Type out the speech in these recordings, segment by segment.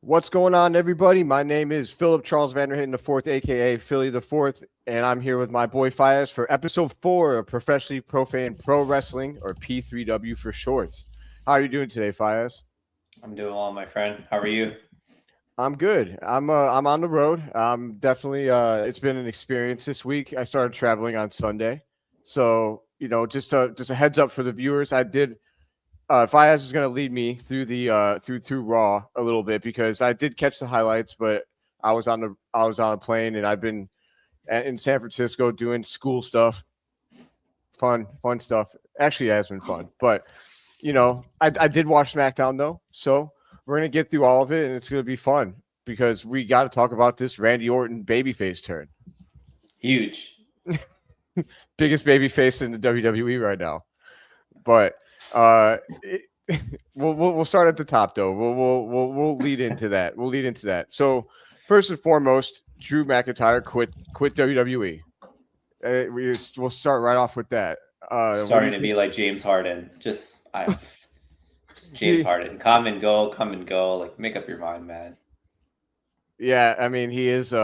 What's going on, everybody? My name is Philip Charles VanDerHeyden IV, aka Philly the Fourth, and I'm here with my boy Fayyaz for episode 4 of Professionally Profane Pro Wrestling, or P3W for shorts. How are you doing today, Fayyaz? I'm doing well, my friend. How are you? I'm good. I'm on the road. Definitely it's been an experience this week. I started traveling on Sunday. So, just a heads up for the viewers. I did Fayyaz is going to lead me through the through Raw a little bit because I did catch the highlights, but I was on a plane and I've been in San Francisco doing school stuff, fun stuff. Actually, it has been fun, but I did watch SmackDown though, so we're gonna get through all of it and it's gonna be fun because we got to talk about this Randy Orton babyface turn. Huge, biggest babyface in the WWE right now, but. We'll start at the top though. We'll lead into that. We'll lead into that. So first and foremost, Drew McIntyre quit WWE. We'll start right off with that. Starting to be like James Harden. Just James Harden. Come and go. Like, make up your mind, man. Yeah, I mean he is.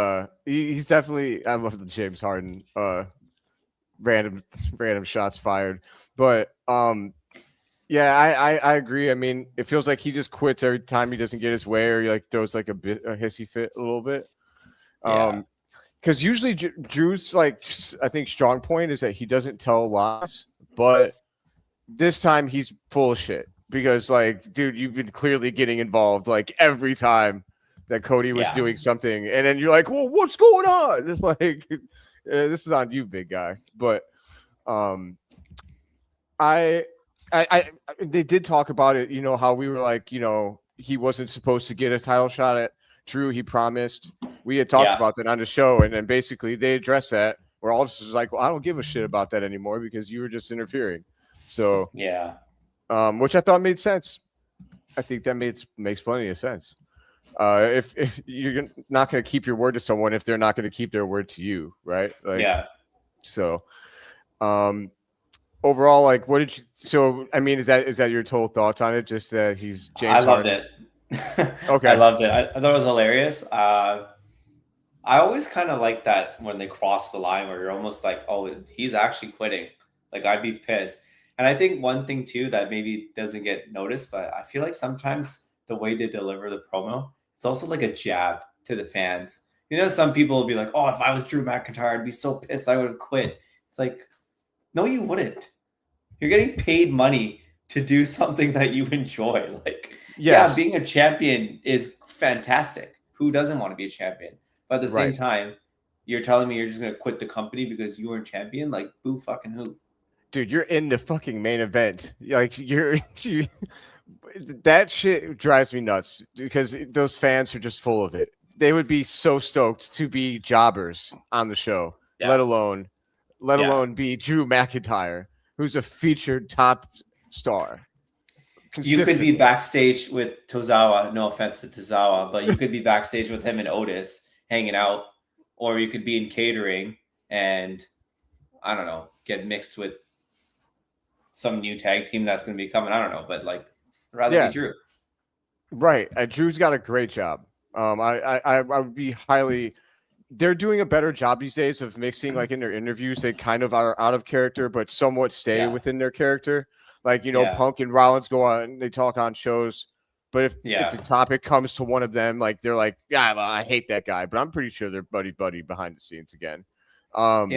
He's definitely. I love the James Harden. Random shots fired, but yeah, I agree. I mean, it feels like he just quits every time he doesn't get his way, or he like throws like a hissy fit a little bit. Because usually Drew's like, I think strong point is that he doesn't tell lies, but this time he's full of shit because like, dude, you've been clearly getting involved like every time that Cody was doing something, and then you're like, well, what's going on? It's like, this is on you, big guy. But they did talk about it, how we were like, he wasn't supposed to get a title shot at Drew. He promised. We had talked about that on the show, and then basically they addressed that. Where all just was like, well, I don't give a shit about that anymore because you were just interfering. So which I thought made sense. I think that makes plenty of sense. If you're not going to keep your word to someone, if they're not going to keep their word to you, right? Like, So, overall, like, what did you? So, I mean, is that your total thoughts on it? Just that he's James. I loved it. Okay, I loved it. I thought it was hilarious. I always kind of like that when they cross the line where you're almost like, oh, he's actually quitting. Like, I'd be pissed. And I think one thing too that maybe doesn't get noticed, but I feel like sometimes the way they deliver the promo, it's also like a jab to the fans. Some people will be like, oh, if I was Drew McIntyre, I'd be so pissed I would have quit. It's like, no, you wouldn't. You're getting paid money to do something that you enjoy. Like, yeah, being a champion is fantastic. Who doesn't want to be a champion? But at the same time, you're telling me you're just going to quit the company because you weren't champion? Like, boo fucking who? Dude, you're in the fucking main event. Like, that shit drives me nuts because those fans are just full of it. They would be so stoked to be jobbers on the show, let alone be Drew McIntyre, who's a featured top star. You could be backstage with Tozawa. No offense to Tozawa, but you could be backstage with him and Otis hanging out, or you could be in catering and, I don't know, get mixed with some new tag team that's going to be coming. I don't know, but like, I'd rather be Drew. Right. Drew's got a great job. I would be highly. They're doing a better job these days of mixing, like in their interviews, they kind of are out of character, but somewhat stay within their character. Like, Punk and Rollins go on and they talk on shows, but if the topic comes to one of them, like they're like, yeah, well, I hate that guy, but I'm pretty sure they're buddy behind the scenes again. And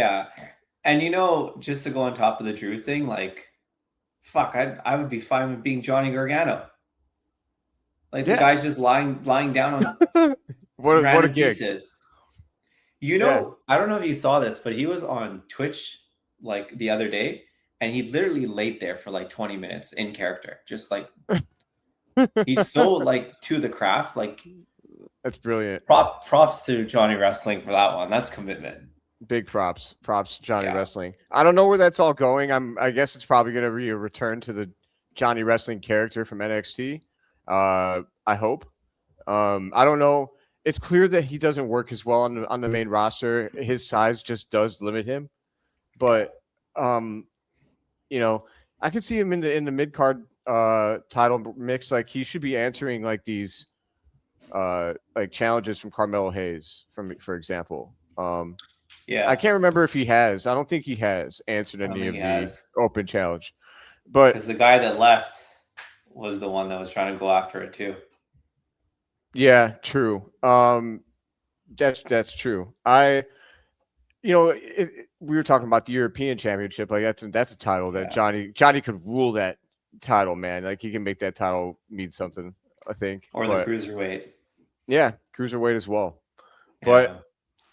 just to go on top of the Drew thing, like, fuck, I would be fine with being Johnny Gargano. Like, the guy's just lying down on what a pieces. I don't know if you saw this, but he was on Twitch like the other day, and he literally laid there for like 20 minutes in character, just like he's so like to the craft. Like, that's brilliant. Props to Johnny Wrestling for that one. That's commitment. Big props Johnny Wrestling. I don't know where that's all going. I guess it's probably going to be a return to the Johnny Wrestling character from NXT. I hope. I don't know. It's clear that he doesn't work as well on the main roster. His size just does limit him. But I could see him in the mid card title mix. Like, he should be answering like these like challenges from Carmelo Hayes, for example. I Yeah, can't remember if he has. I don't think he has answered I don't any think of he the has, open challenge, but because the guy that left was the one that was trying to go after it too. yeah, true. That's true. We were talking about the European Championship. Like that's a title that Yeah, Johnny could rule that title, man. Like he can make that title mean something, I think. or the But cruiserweight. yeah, cruiserweight as well. But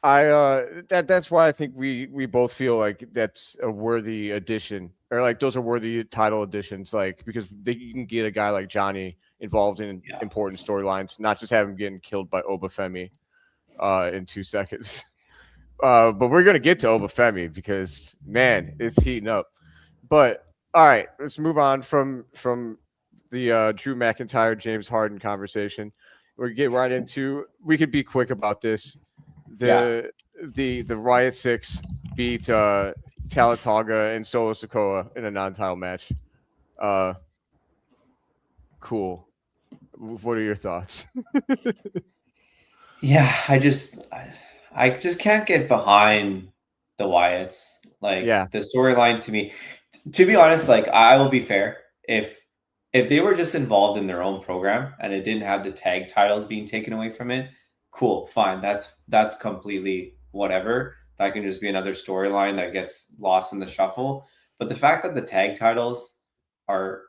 Yeah, that's why I think we both feel like that's a worthy addition, or like those are worthy title additions, like because you can get a guy like Johnny involved in yeah, important storylines, not just have him getting killed by Femi in 2 seconds. But we're gonna get to Femi because man, it's heating up. But all right, let's move on from the Drew McIntyre James Harden conversation. We get right into. We could be quick about this. yeah. The Wyatt Sicks beat Talatoga and Solo Sikoa in a non-title match. Uh, cool. What are your thoughts? Yeah, I just can't get behind the Wyatts. Like Yeah, the storyline to me, to be honest, like I will be fair. If they were just involved in their own program and it didn't have the tag titles being taken away from it, cool, fine. That's completely whatever. That can just be another storyline that gets lost in the shuffle. But the fact that the tag titles are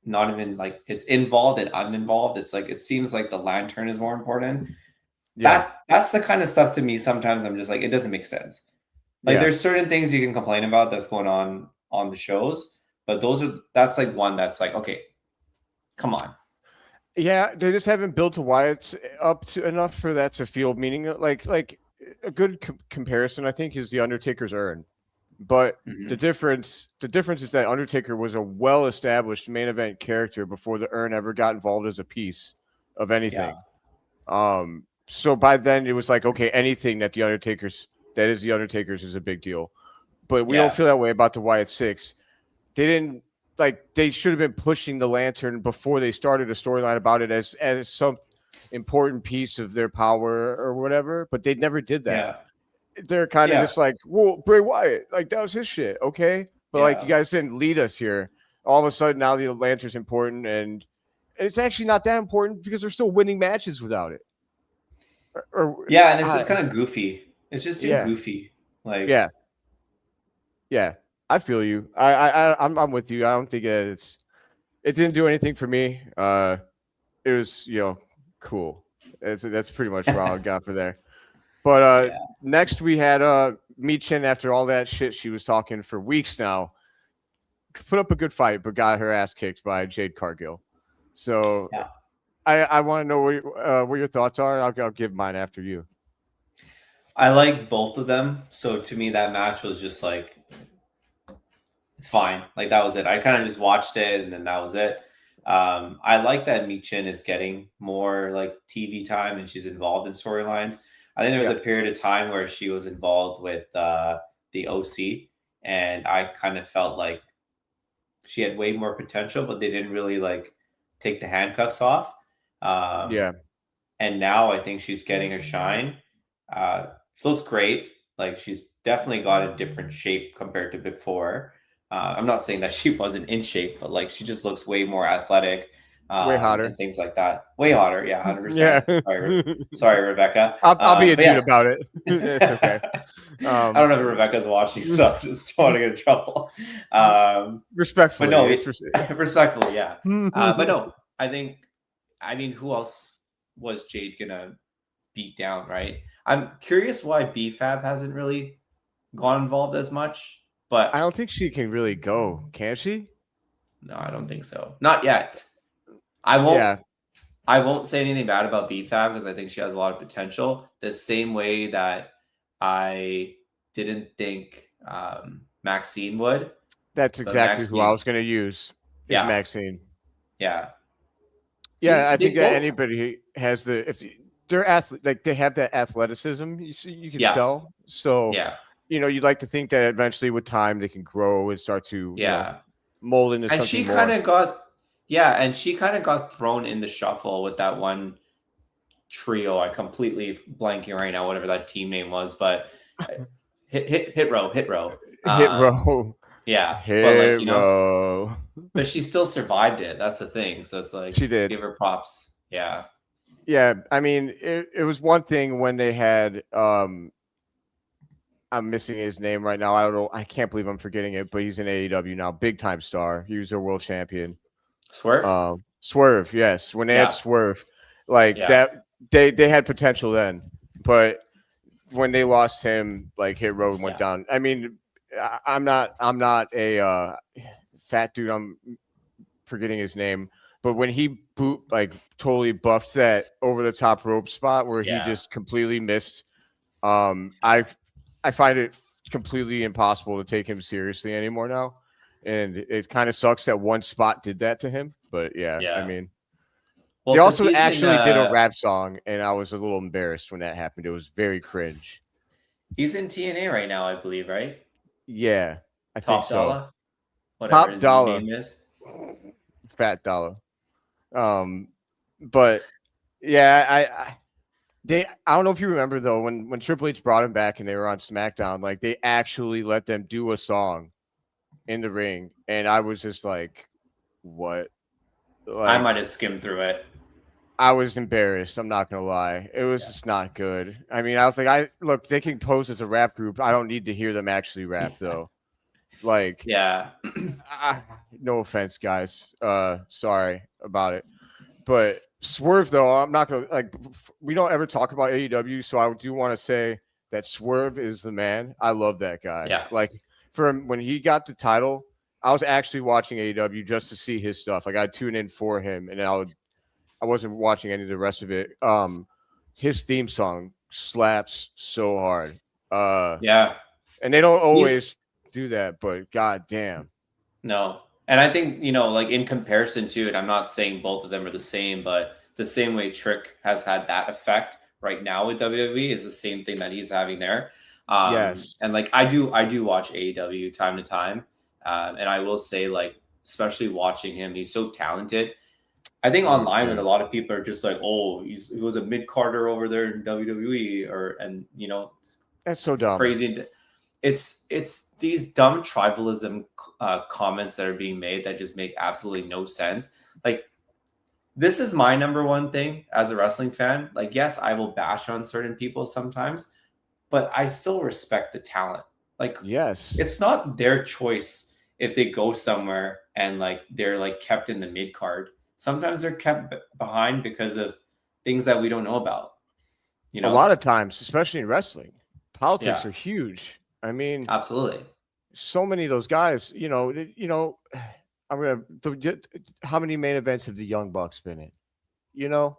not even like it's involved and uninvolved, it's like it seems like the lantern is more important. yeah, That's the kind of stuff to me sometimes I'm just like it doesn't make sense. Like yeah. there's certain things you can complain about that's going on the shows, but that's like one that's like okay, come on. Yeah, they just haven't built a Wyatt up to enough for that to feel meaning. Like a good comparison, I think, is the Undertaker's urn. But Mhm. the difference is that Undertaker was a well established main event character before the urn ever got involved as a piece of Yeah. anything. So by then it was like, okay, anything that is the Undertaker's is a big deal. But we don't Yeah. feel that way about the Wyatt Six. They didn't like they should have been pushing the lantern before they started a storyline about it as some important piece of their power or whatever, but they never did that. Yeah. They're kind of Yeah. just like, well, Bray Wyatt, like that was his shit, okay? But like you Yeah. guys didn't lead us here. All of a sudden now the lantern's important and it's actually not that important because they're still winning matches without it. Or Yeah, and it's I, just kind of goofy. It's just too yeah, goofy. Like yeah, yeah. I feel you. I'm with you. I don't think it didn't do anything for me. It was cool. That's pretty much where I got for there. But yeah. next we had Michin after all that shit she was talking for weeks now. Put up a good fight, but got her ass kicked by Jade Cargill. So Yeah. I want to know what your thoughts are. I'll give mine after you. I like both of them. So to me that match was just like it's fine. Like that was it. I kind of just watched it and then that was it. I like that Michin is getting more like TV time and she's involved in storylines. I think there was Yeah, a period of time where she was involved with the OC, and I kind of felt like she had way more potential, but they didn't really like take the handcuffs off. Um, yeah, and now I think she's getting her shine. She looks great. Like she's definitely got a different shape compared to before. I'm not saying that she wasn't in shape, but like she just looks way more athletic way and hotter. things like that. Way hotter, yeah, 100%. Yeah, Sorry, Rebecca. I'll be a But dude yeah, about it. It's okay. I don't know if Rebecca's watching, so I just don't want to get in trouble. But Respectfully, no, it's respectfully, yeah. But no, I mean, who else was Jade gonna beat down, right? I'm curious why BFAB hasn't really gone involved as much, I but don't think she can really go, can she? no, I don't think so. Not yet. I won't. Yeah, I won't say anything bad about BFAB because I think she has a lot of potential. The same way that I didn't think Maxine would, that's but exactly who I Maxine, was going to use is yeah, Maxine. yeah, Yeah, I they think that both, anybody has they're athlete, like they have that athleticism. You see, you can yeah, sell. So, yeah, you'd like to think that eventually with time they can grow and start to, yeah. mold into And something more. she kind of got thrown in the shuffle with that one trio. I completely blanking right now, whatever that team name was, but hit row. Hit row. Yeah, but like, Hit row. but she still survived it. That's the thing. So it's like, She did. give her props. Yeah. Yeah, I mean, it was one thing when they had I'm missing his name right now. I don't know. I can't believe I'm forgetting it, but he's in AEW now. Big time star. He was their world champion. Swerve? Swerve, yes. When they had Swerve, like that, they had potential then. But when they lost him, like Hit Row went down. I mean, I'm not a fat dude. I'm forgetting his name. But when he totally buffed that over the top rope spot where he just completely missed, I find it completely impossible to take him seriously anymore now. And it kind of sucks that one spot did that to him. But I mean, they also actually did a rap song, and I was a little embarrassed when that happened. It was very cringe. He's in TNA right now, I believe, right? Yeah, I think so. Dollar? Whatever his Dollar. name is. Fat Dollar. But yeah, I don't know if you remember though when Triple H brought him back and they were on SmackDown, like they actually let them do a song in the ring, and I was just like, what? Like, I might have skimmed through it. I was embarrassed. I'm not gonna lie. It was just not good. I mean, I was like, look, they can pose as a rap group. I don't need to hear them actually rap though. Like, no offense, guys. Sorry about it. But Swerve, though, I'm not going to, we don't ever talk about AEW, so I do want to say that Swerve is the man. I love that guy. Yeah. Like, when he got the title, I was actually watching AEW just to see his stuff. Like, I'd tune in for him, and I wasn't watching any of the rest of it. His theme song slaps so hard. And they don't always do that, but god damn. No. And I think, like in comparison to it, I'm not saying both of them are the same, but the same way Trick has had that effect right now with WWE is the same thing that he's having there. Yes. And like I do watch AEW time to time. And I will say, like, especially watching him, he's so talented. I think online when a lot of people are just like, oh, he was a mid-carder over there in WWE, and that's so dumb. Crazy. It's these dumb tribalism comments that are being made that just make absolutely no sense. Like, this is my number one thing as a wrestling fan. Like, yes, I will bash on certain people sometimes, but I still respect the talent. Like, yes, it's not their choice if they go somewhere and like they're like kept in the mid card. Sometimes they're kept behind because of things that we don't know about. A lot of times, especially in wrestling, politics are huge. I mean, absolutely. So many of those guys, how many main events have the Young Bucks been in?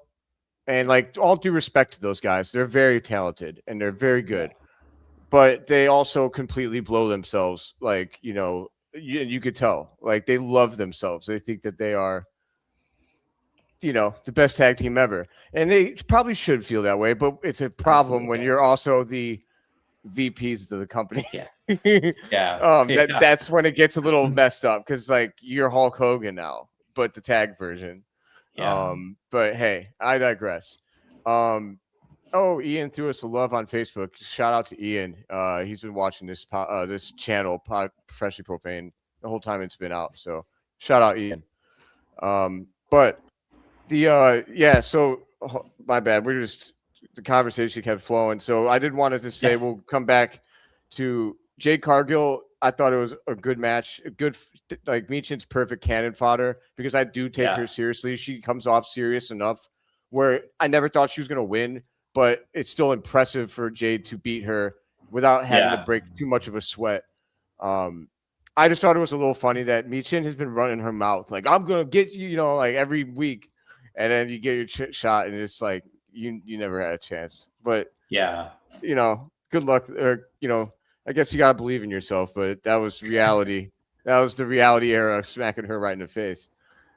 And like, all due respect to those guys, they're very talented and they're very good, but they also completely blow themselves. Like, you could tell, like, they love themselves. They think that they are, the best tag team ever, and they probably should feel that way. But it's a problem when you're also the VPs of the company. That's when it gets a little messed up, because like you're Hulk Hogan now, but the tag version. But hey, I digress. Ian threw us a love on Facebook. Shout out to Ian. He's been watching this channel, Professionally Profane, the whole time it's been out. So shout out Ian. But so my bad. The conversation kept flowing. So I did want to say we'll come back to Jade Cargill. I thought it was a good match, like Michin's perfect cannon fodder, because I do take her seriously. She comes off serious enough where I never thought she was going to win, but it's still impressive for Jade to beat her without having to break too much of a sweat. I just thought it was a little funny that Michin has been running her mouth like, I'm going to get you, like every week, and then you get your shot and it's like, you never had a chance. But good luck. Or I guess you gotta believe in yourself. But that was reality. That was the reality era, smacking her right in the face.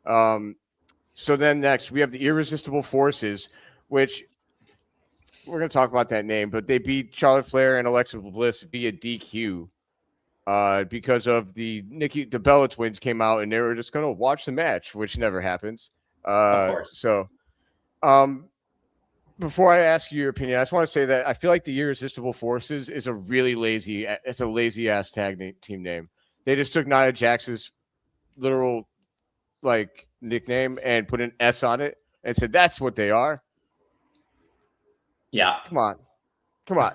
So then next we have the Irresistible Forces, which we're gonna talk about that name. But they beat Charlotte Flair and Alexa Bliss via DQ because of the Bella twins came out and they were just gonna watch the match, which never happens. Of course. So. before I ask you your opinion, I just want to say that I feel like the Irresistible Forces is a really lazy ass team name. They just took Nia Jax's literal like nickname and put an S on it and said that's what they are. Yeah. Come on. Come on.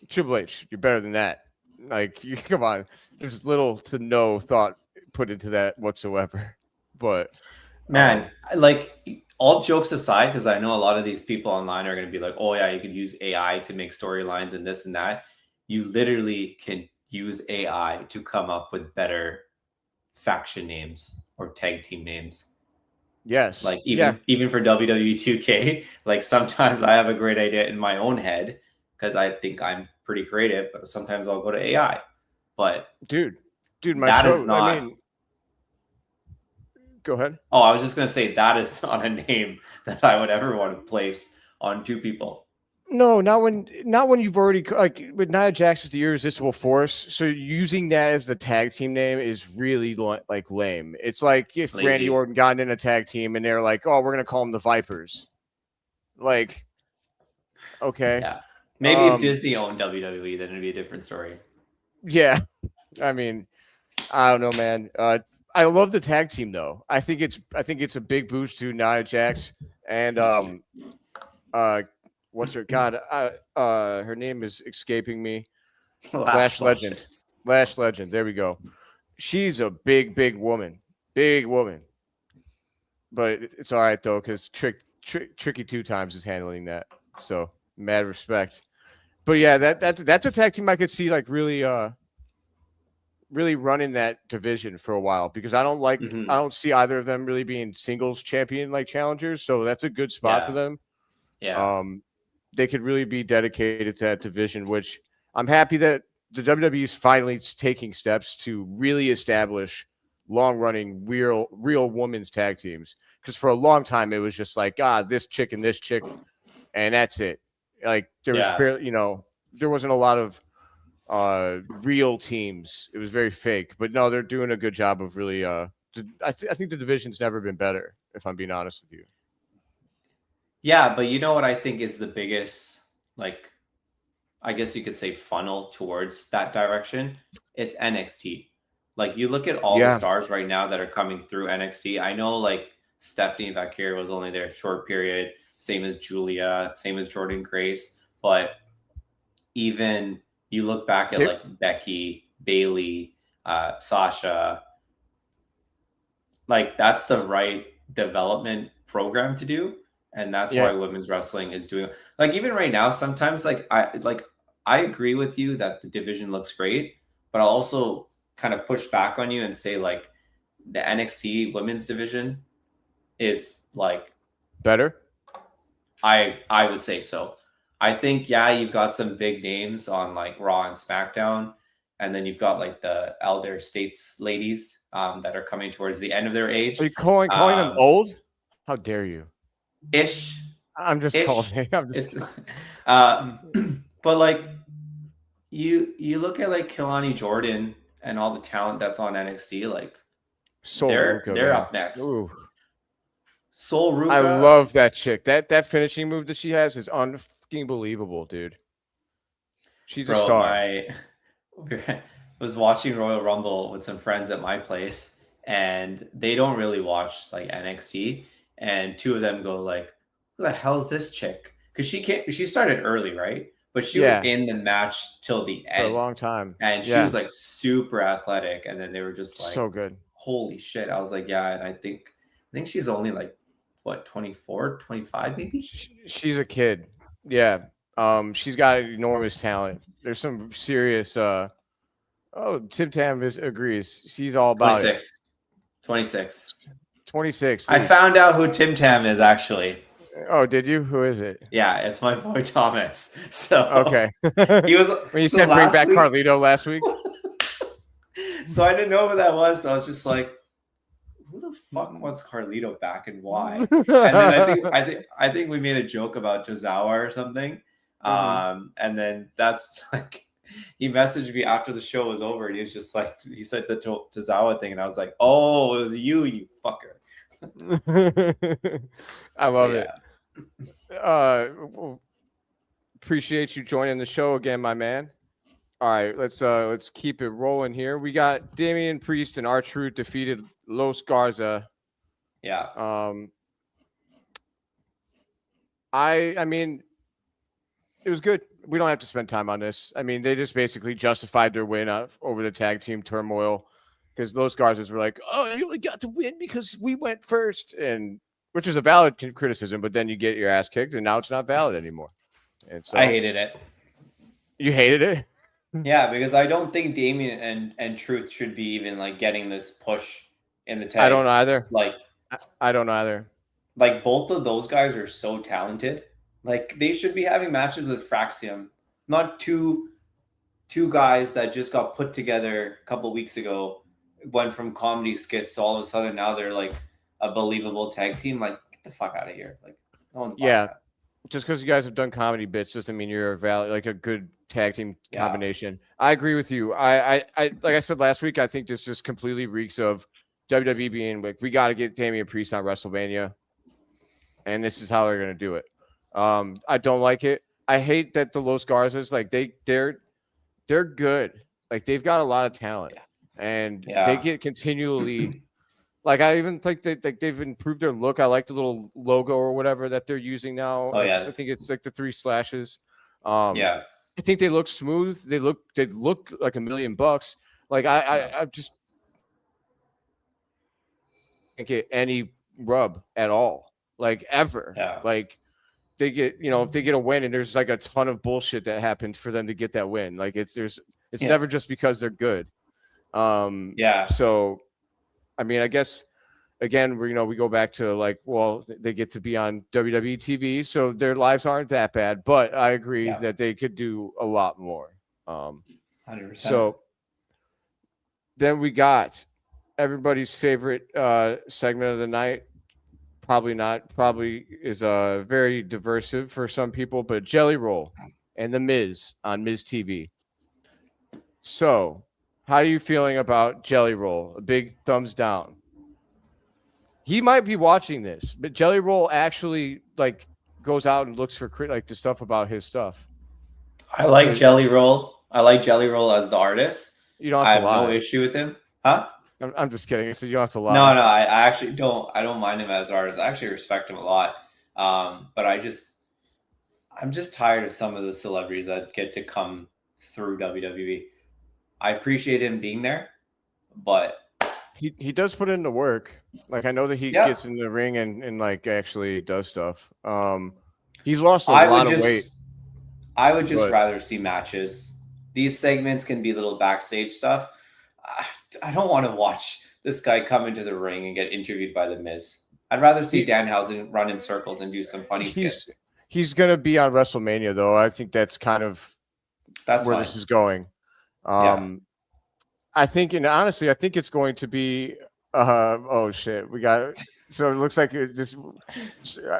Triple H, you're better than that. Like, come on. There's little to no thought put into that whatsoever. But man, like all jokes aside, because I know a lot of these people online are going to be like, oh yeah, you could use AI to make storylines and this and that. You literally can use AI to come up with better faction names or tag team names. yes. Like even for WWE 2K, like sometimes I have a great idea in my own head because I think I'm pretty creative, but sometimes I'll go to AI. But dude, my that show, is not. I mean, go ahead. Oh, I was just gonna say that is not a name that I would ever want to place on two people. No, not when you've already like with Nia Jax is the Irresistible Force. So using that as the tag team name is really like lame. It's like if Lazy. Randy Orton got in a tag team and they're like, "Oh, we're gonna call them the Vipers." Like, okay, Yeah, maybe if Disney owned WWE, then it'd be a different story. Yeah, I mean, I don't know, man. I love the tag team though. I think it's a big boost to Nia Jax and what's her her name is escaping me. Lash Legend. There we go. She's a big woman. But it's all right though, because Tricky 2 Times is handling that. So mad respect. But yeah, that's a tag team I could see like really running that division for a while, because I don't see either of them really being singles champion like challengers. So that's a good spot for them. Yeah. They could really be dedicated to that division, which I'm happy that the WWE is finally taking steps to really establish long-running real women's tag teams. Because for a long time it was just like, this chick and this chick, and that's it. Like there was barely, there wasn't a lot of real teams. It was very fake. But no, they're doing a good job of really. I think the division's never been better, if I'm being honest with you. Yeah, but you know what I think is the biggest, like, I guess you could say funnel towards that direction? It's NXT. Like, you look at all the stars right now that are coming through NXT. I know, like, Stephanie Vaquer was only there a short period, same as Julia, same as Jordan Grace. But even you look back at, like, Becky, Bayley, Sasha, like, that's the right development program to do. And that's why women's wrestling is doing, like, even right now, sometimes I agree with you that the division looks great, but I'll also kind of push back on you and say, like, the NXT women's division is like better. I would say so. I think, you've got some big names on like Raw and SmackDown, and then you've got like the elder states ladies that are coming towards the end of their age. Are you calling them old? How dare you? Ish. I'm just calling. But like you look at like Kelani Jordan and all the talent that's on NXT, like they're up next. Ooh. Sol Ruka. I love that chick. That finishing move that she has is unbelievable, dude. She's a star. I was watching Royal Rumble with some friends at my place, and they don't really watch like NXT. And two of them go like, "Who the hell is this chick?" Because she started early, right? But she was in the match till the end for a long time, and she was like super athletic. And then they were just like, so good. Holy shit! I was like, yeah. And I think she's only like what 24, 25 maybe. She's a kid. Yeah. She's got enormous talent. There's some serious. Tim Tam agrees. She's all about 26. 26. I found out who Tim Tam is actually. Oh, did you? Who is it? Yeah, it's my boy Thomas. So okay. He was when you said bring back Carlito last week. So I didn't know who that was. So I was just like, who the fuck wants Carlito back and why? And then I think we made a joke about Tozawa or something. And then that's like, he messaged me after the show was over, and he was just like, he said the Tozawa thing, and I was like, oh, it was you fucker. I love it. Appreciate you joining the show again, my man. All right, let's keep it rolling here. We got Damian Priest and R-Truth defeated Los Garza. Yeah. I mean, it was good. We don't have to spend time on this. I mean, they just basically justified their win over the tag team turmoil because those Garzas were like, "Oh, you only got to win because we went first," and which is a valid criticism. But then you get your ass kicked, and now it's not valid anymore. And so I hated it. You hated it? Yeah, because I don't think Damian and Truth should be even like getting this push in the tags. I don't either. Like, I don't either. Like, both of those guys are so talented. Like, they should be having matches with Fraxium, not two guys that just got put together a couple weeks ago, went from comedy skits to all of a sudden now they're like a believable tag team. Like, get the fuck out of here. Like, no one's buying that. Just because you guys have done comedy bits doesn't mean you're a good tag team combination. I agree with you. I like I said last week, I think this just completely reeks of WWE being like, we got to get Damian Priest on WrestleMania, and this is how they're gonna do it. I don't like it. I hate that the Los Garzas, like they're good. Like they've got a lot of talent, and they get continually. Like I even think they've improved their look. I like the little logo or whatever that they're using now. Oh yeah, I think it's like the 3 slashes. I think they look smooth. They look like $1 million. Like I just can't get any rub at all. Like ever. Yeah. Like they get, if they get a win and there's like a ton of bullshit that happens for them to get that win. Like it's never just because they're good. So I mean, I guess again, we go back to like, well, they get to be on WWE TV, so their lives aren't that bad. But I agree that they could do a lot more. 100%. So then we got everybody's favorite segment of the night. Probably is very diversive for some people, but Jelly Roll and The Miz on Miz TV. So, how are you feeling about Jelly Roll? A big thumbs down. He might be watching this, but Jelly Roll actually like goes out and looks for like the stuff about his stuff. I like Jelly Roll. I like Jelly Roll as the artist. You don't have to lie. I have no issue with him. Huh? I'm just kidding. So you don't have to lie. No, I actually don't. I don't mind him as an artist. I actually respect him a lot. But I'm just tired of some of the celebrities that get to come through WWE. I appreciate him being there, but he does put in the work. Like I know that he gets in the ring and like actually does stuff. He's lost a lot of weight. I would just rather see matches. These segments can be little backstage stuff. I don't want to watch this guy come into the ring and get interviewed by The Miz. I'd rather see Danhausen run in circles and do some funny skits. He's going to be on WrestleMania, though. I think that's kind of where this is going. I think, and honestly, I think it's going to be. Oh shit, we got. So it looks like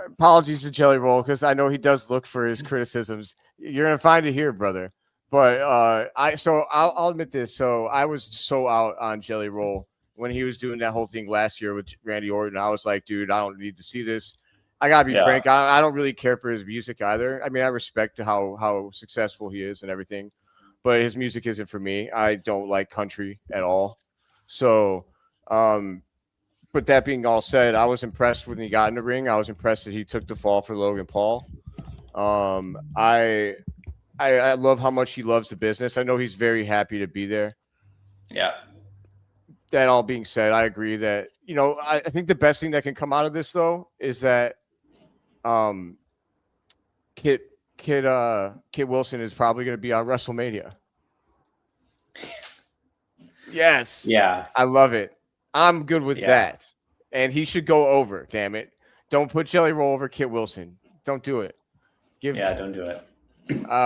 apologies to Jelly Roll because I know he does look for his criticisms. You're gonna find it here, brother. But I'll admit this. So I was so out on Jelly Roll when he was doing that whole thing last year with Randy Orton. I was like, dude, I don't need to see this. I gotta be frank. I don't really care for his music either. I mean, I respect how successful he is and everything, but his music isn't for me. I don't like country at all. So, but that being all said, I was impressed when he got in the ring. I was impressed that he took the fall for Logan Paul. I love how much he loves the business. I know he's very happy to be there. Yeah. That all being said, I agree that, I think the best thing that can come out of this, though, is that Kit Wilson is probably going to be on WrestleMania. Yes. Yeah. I love it. I'm good with that. And he should go over, damn it. Don't put Jelly Roll over Kit Wilson. Don't do it. Don't do it.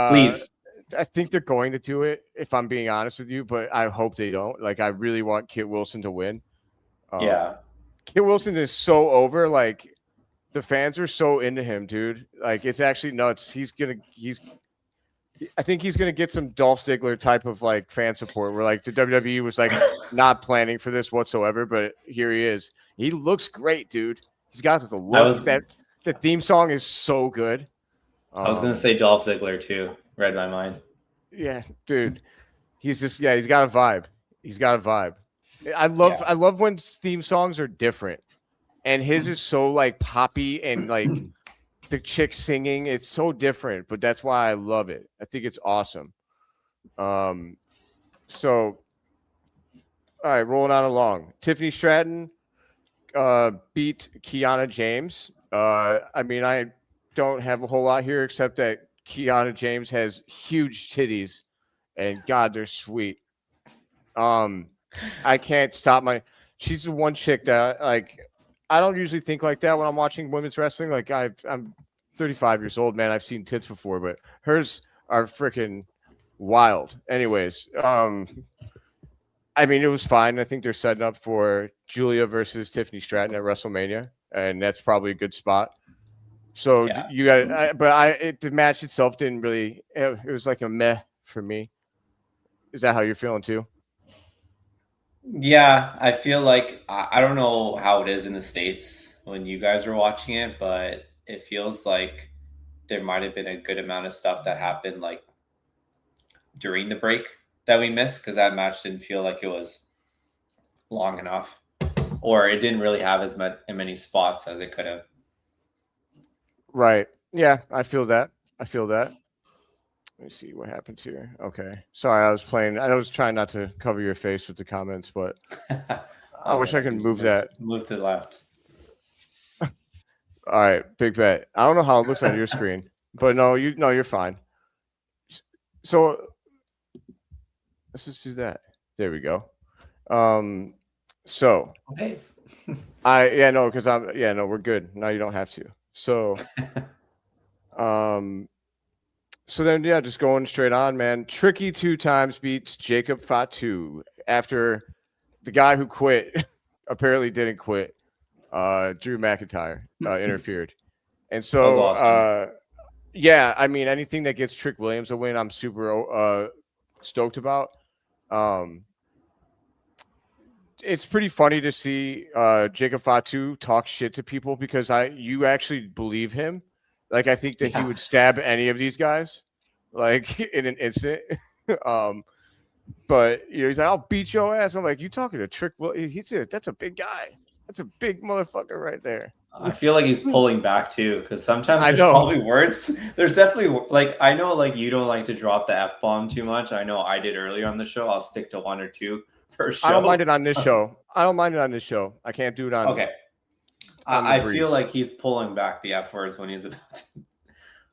Please. I think they're going to do it, if I'm being honest with you, but I hope they don't. Like, I really want Kit Wilson to win. Kit Wilson is so over. Like, the fans are so into him, dude. Like, it's actually nuts. I think he's gonna get some Dolph Ziggler type of like fan support where like the WWE was like not planning for this whatsoever, but here he is. He looks great, dude. He's got the look The theme song is so good. I was gonna say Dolph Ziggler too. Read my mind. Yeah, dude. He's got a vibe. He's got a vibe. I love when theme songs are different. And his is so like poppy and like the chick singing. It's so different, but that's why I love it. I think it's awesome. So all right, rolling on along. Tiffany Stratton beat Kiana James. I mean, I don't have a whole lot here except that Kiana James has huge titties, and God, they're sweet. I can't stop she's the one chick that like I don't usually think like that when I'm watching women's wrestling. Like I'm 35 years old, man. I've seen tits before, but hers are freaking wild. Anyways, I mean, it was fine. I think they're setting up for Julia versus Tiffany Stratton at WrestleMania, and that's probably a good spot. So you got, the match itself didn't really. It was like a meh for me. Is that how you're feeling too? Yeah, I feel like I don't know how it is in the States when you guys are watching it, but it feels like there might have been a good amount of stuff that happened like during the break that we missed because that match didn't feel like it was long enough, or it didn't really have as many spots as it could have. Right. Yeah, I feel that. Let me see what happens here. Okay. Sorry, I was trying not to cover your face with the comments, but I wish I could move that. Move to the left. All right, big bet. I don't know how it looks on your screen, but you're fine. So let's just do that. There we go. So okay. we're good. No, you don't have to. So so then just going straight on, man. Tricky 2 times beats Jacob Fatu after the guy who quit apparently didn't quit. Drew McIntyre interfered. And so awesome. I mean anything that gets Trick Williams a win, I'm super stoked about. It's pretty funny to see Jacob Fatu talk shit to people because you actually believe him. Like I think that he would stab any of these guys, like in an instant. But he's like, "I'll beat your ass." I'm like, "You talking to Trick Williams? That's a big guy. That's a big motherfucker right there." I feel like he's pulling back too because sometimes there's probably words. There's definitely like I know like you don't like to drop the F-bomb too much. I know I did earlier on the show. I'll stick to 1 or 2 per show. I don't mind it on this show. I can't do it on. Okay. I feel like he's pulling back the F words when he's about to.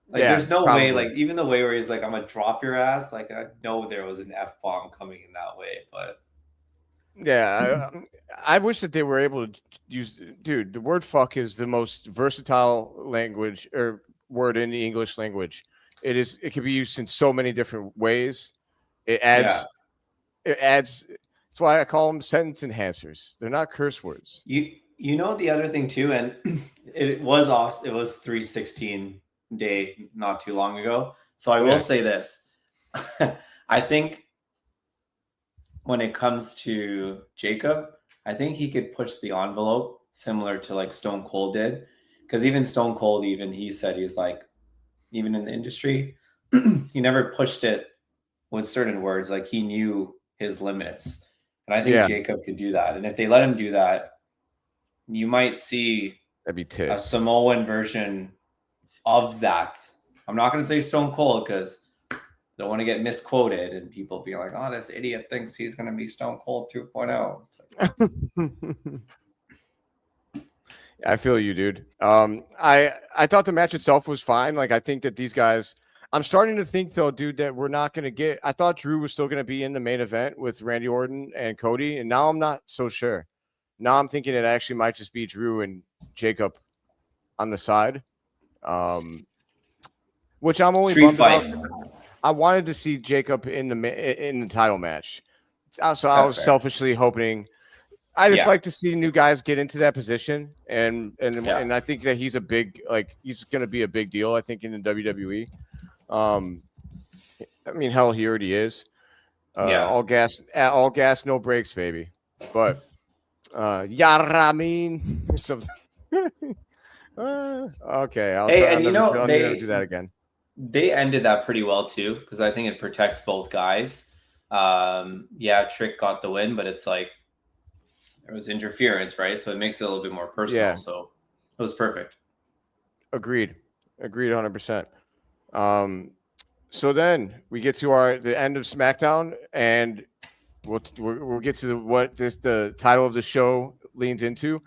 Like, there's no way, like, even the way where he's like, I'm going to drop your ass. Like, I know there was an F-bomb coming in that way, but. Yeah, I wish that they were able to use, dude, the word fuck is the most versatile language or word in the English language. It can be used in so many different ways. It adds, that's why I call them sentence enhancers. They're not curse words. You know the other thing too, and it was awesome. It was 316 day not too long ago. So I will say this. I think when it comes to Jacob, I think he could push the envelope similar to like Stone Cold did. Because even Stone Cold, he said he's like, even in the industry, he never pushed it with certain words. Like he knew his limits. And I think Jacob could do that. And if they let him do that, you might see a Samoan version of that. I'm not going to say Stone Cold because I don't want to get misquoted and people be like, oh, this idiot thinks he's going to be Stone Cold 2.0. I feel you, dude. I thought the match itself was fine. Like, I think that these guys, I'm starting to think, though, dude, that we're not going to get, I thought Drew was still going to be in the main event with Randy Orton and Cody, and now I'm not so sure. Now I'm thinking it actually might just be Drew and Jacob on the side, which I'm only bummed about. I wanted to see Jacob in the title match, so I was selfishly hoping. I just like to see new guys get into that position, and I think that he's he's going to be a big deal. I think in the WWE. I mean, hell, he already is. All gas, no brakes, baby. But I mean, Okay, I'll Hey, try. and you know I'll never do that again. they ended that pretty well too, because I think it protects both guys. Yeah, Trick got the win, but it's like there was interference, right? So it makes it a little bit more personal. Yeah, So it was perfect. agreed. Agreed 100%. So then we get to the end of SmackDown, and we'll get to what the title of the show leans into,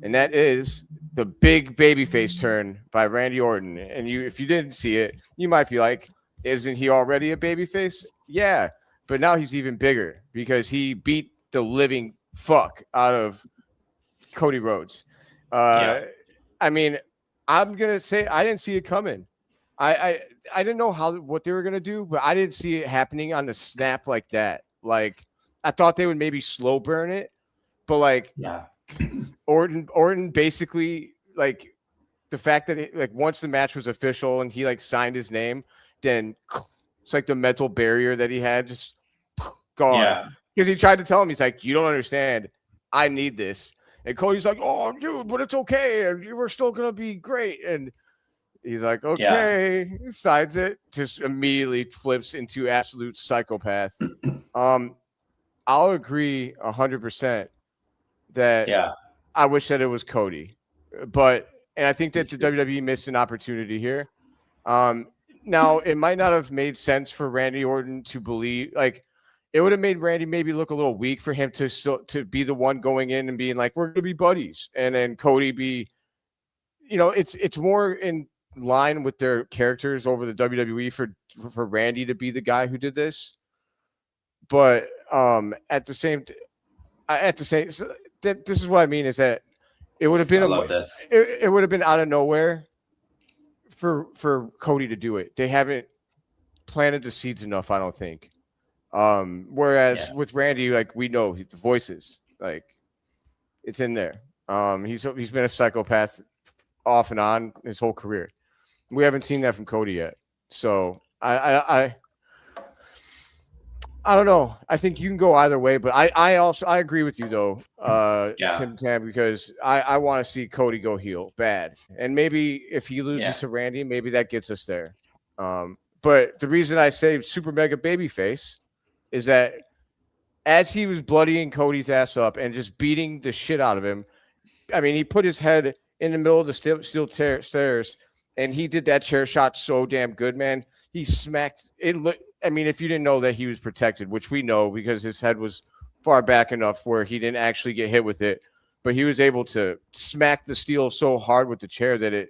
and that is the big babyface turn by Randy Orton. And if you didn't see it, you might be like, "Isn't he already a babyface?" Yeah, but now he's even bigger because he beat the living fuck out of Cody Rhodes. Yeah. I mean, I'm gonna say I didn't see it coming. I I, I didn't know what they were gonna do, but I didn't see it happening on the snap like that. Like I thought they would maybe slow burn it, but like Yeah. Orton basically like the fact that once the match was official and he like signed his name, then it's like the mental barrier that he had just gone Yeah. because he tried to tell him, he's like, you don't understand, I need this. And Cody's like, oh dude, but it's okay, we're still gonna be great. And he's like, Yeah. okay, signs it, just immediately flips into absolute psychopath. I'll agree 100% that Yeah. I wish that it was Cody, and I think that the WWE missed an opportunity here. Now it might not have made sense for Randy Orton to believe, like it would have made Randy maybe look a little weak for him to be the one going in and being like, we're gonna be buddies, and then Cody be, it's more in line with their characters over the WWE for Randy to be the guy who did this. But at the same so this is what I mean is that it would have been I love this. it would have been out of nowhere for Cody to do it. They haven't planted the seeds enough, I don't think. Whereas with Randy, like we know the voices, like it's in there. He's been a psychopath off and on his whole career. We haven't seen that from Cody yet. So I don't know. I think you can go either way, but I agree with you though, Tim Tam, because I want to see Cody go heel bad, and maybe if he loses to Randy, maybe that gets us there. But the reason I say super mega babyface is that as he was bloodying Cody's ass up and just beating the shit out of him, I mean, he put his head in the middle of the steel stairs, and he did that chair shot so damn good, man. He smacked it. I mean, if you didn't know that he was protected, which we know because his head was far back enough where he didn't actually get hit with it, but he was able to smack the steel so hard with the chair that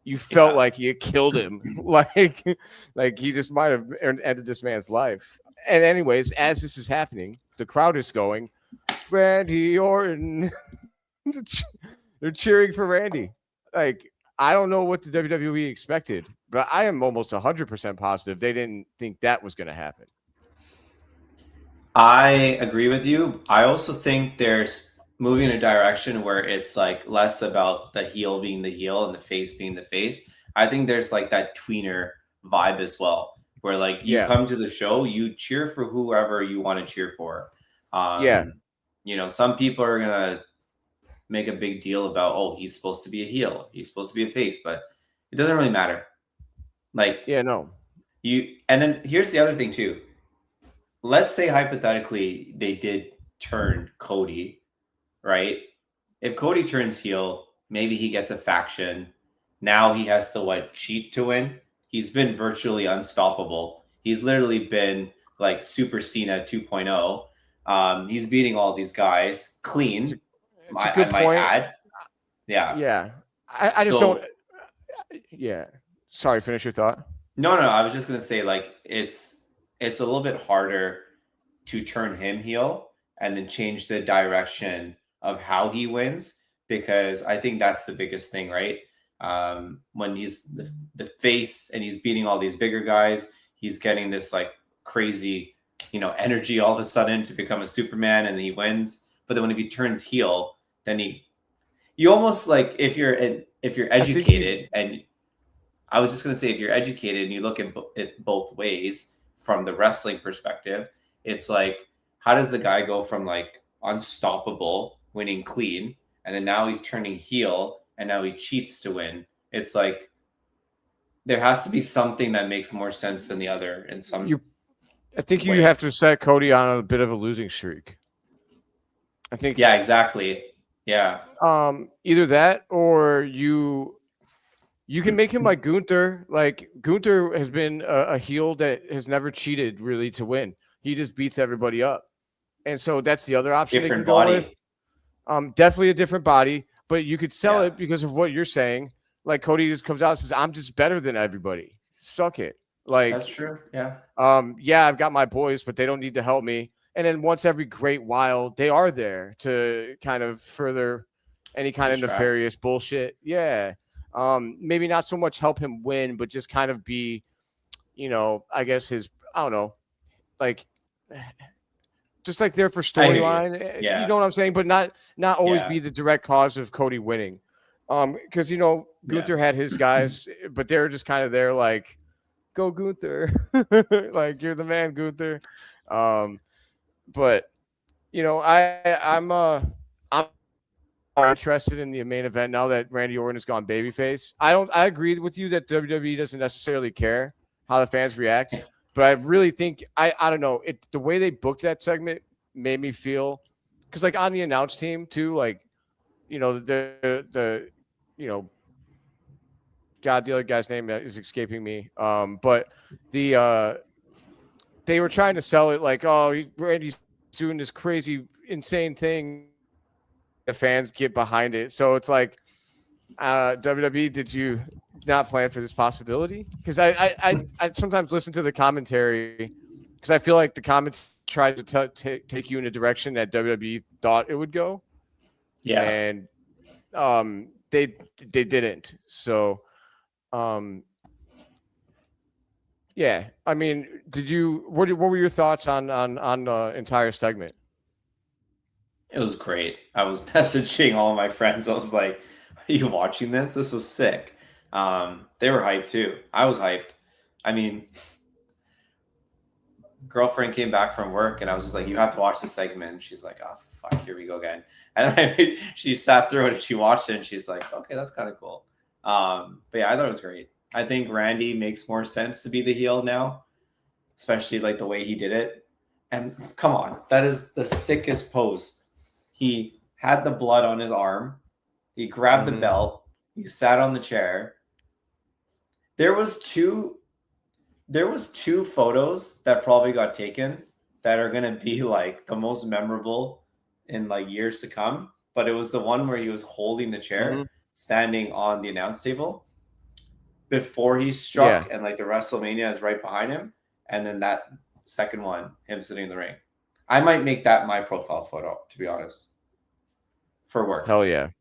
you felt like he had killed him. like he just might have ended this man's life. And anyways, as this is happening, the crowd is going, Randy Orton. They're cheering for Randy. Like, I don't know what the WWE expected, but I am almost 100% positive they didn't think that was going to happen. I agree with you. I also think there's moving in a direction where it's like less about the heel being the heel and the face being the face. I think there's like that tweener vibe as well, where like you come to the show, you cheer for whoever you want to cheer for. Some people are gonna make a big deal about, oh, he's supposed to be a heel, he's supposed to be a face, but it doesn't really matter. Like, and then here's the other thing too. Let's say hypothetically they did turn Cody, right? If Cody turns heel, maybe he gets a faction. Now he has to cheat to win. He's been virtually unstoppable. He's literally been like Super Cena 2.0. He's beating all these guys clean. It's a good point. Might add. Yeah. I just don't. Yeah. Sorry, finish your thought. No. I was just gonna say, like, it's a little bit harder to turn him heel and then change the direction of how he wins, because I think that's the biggest thing, right? When he's the face and he's beating all these bigger guys, he's getting this like crazy, energy all of a sudden to become a Superman, and he wins. But then when he turns heel, then you almost like if you're educated, and I was just going to say, if you're educated and you look at it both ways from the wrestling perspective, it's like, how does the guy go from like unstoppable, winning clean, and then now he's turning heel and now he cheats to win. It's like there has to be something that makes more sense than the other in some I think you way. have to set Cody on a bit of a losing streak. I think. Yeah, exactly. Yeah. Either that or you can make him like Gunther. Like Gunther has been a heel that has never cheated really to win. He just beats everybody up. And so that's the other option Different they can body. go with. Definitely a different body, but you could sell Yeah. it because of what you're saying. Like Cody just comes out and says, "I'm just better than everybody. Suck it." Like That's true. Yeah. yeah, I've got my boys, but they don't need to help me. And then once every great while, they are there to kind of further any kind of nefarious bullshit. Yeah. Maybe not so much help him win, but just kind of be, I guess I don't know, like just like there for storyline. Yeah. You know what I'm saying? But not always be the direct cause of Cody winning. Because Gunther had his guys, but they're just kind of there like, go Gunther. Like you're the man, Gunther. But I'm interested in the main event now that Randy Orton has gone babyface. I agree with you that WWE doesn't necessarily care how the fans react, but I really think I don't know, the way they booked that segment made me feel, because like on the announce team too, like the God, the other guy's name is escaping me. But they were trying to sell it like, oh, Randy's doing this crazy, insane thing. The fans get behind it. So it's like, WWE, did you not plan for this possibility? Because I sometimes listen to the commentary because I feel like the comment tried to take you in a direction that WWE thought it would go. Yeah. And they didn't. So yeah, I mean, what were your thoughts on the entire segment? It was great. I was messaging all my friends. I was like, are you watching this? This was sick. They were hyped too. I was hyped. I mean, girlfriend came back from work and I was just like, you have to watch this segment. And she's like, oh, fuck, here we go again. And she sat through it and she watched it and she's like, okay, that's kind of cool. But yeah, I thought it was great. I think Randy makes more sense to be the heel now, especially like the way he did it. And come on, that is the sickest pose. He had the blood on his arm. He grabbed the belt. He sat on the chair. There was two photos that probably got taken that are going to be like the most memorable in like years to come. But it was the one where he was holding the chair, standing on the announce table before he struck, and like the WrestleMania is right behind him. And then that second one, him sitting in the ring. I might make that my profile photo, to be honest, for work. Hell yeah.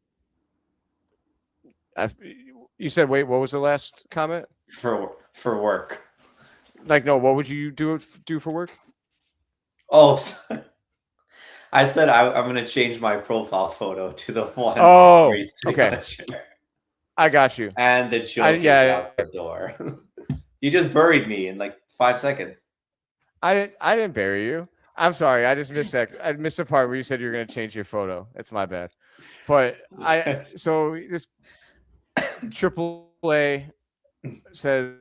You said, wait, what was the last comment? For work. Like, no, what would you do for work? Oh, I said I'm going to change my profile photo to the one. Oh, where he's sitting on the chair. I got you. And the joke is out the door. You just buried me in like 5 seconds. I didn't bury you. I'm sorry. I just missed that. I missed the part where you said you were going to change your photo. That's my bad. But so this AAA says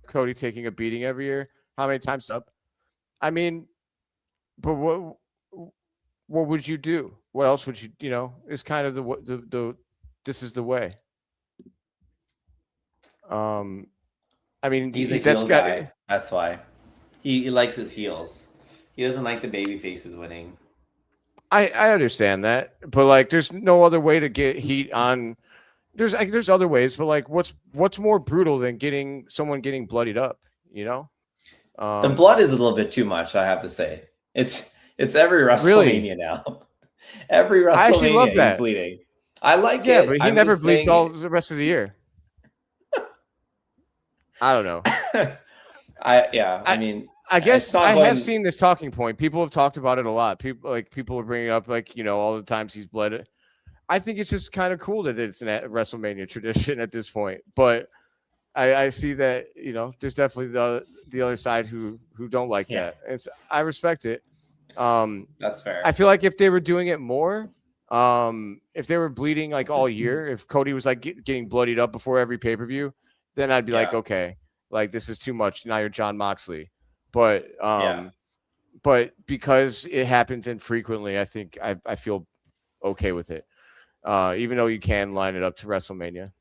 Cody taking a beating every year. How many times up? I mean, but what would you do? What else would you? It's kind of the this is the way. I mean, he's a heel guy. That's why he likes his heels. He doesn't like the baby faces winning. I understand that, but like, there's no other way to get heat on. There's other ways, but like, what's more brutal than someone getting bloodied up? The blood is a little bit too much, I have to say. It's every WrestleMania now. Every WrestleMania he's bleeding. I like it. Yeah, but he never bleeds all the rest of the year. I don't know. I mean, I guess I have seen this talking point. People have talked about it a lot. People are bringing up all the times he's bled. I think it's just kind of cool that it's a WrestleMania tradition at this point. But I see that there's definitely the other side who don't like that, and I respect it. That's fair. I feel like if they were doing it more, If they were bleeding like all year, if Cody was like getting bloodied up before every pay-per-view, then I'd be like, okay, like this is too much. Now you're John Moxley. But but because it happens infrequently, I think I feel okay with it. Even though you can line it up to WrestleMania.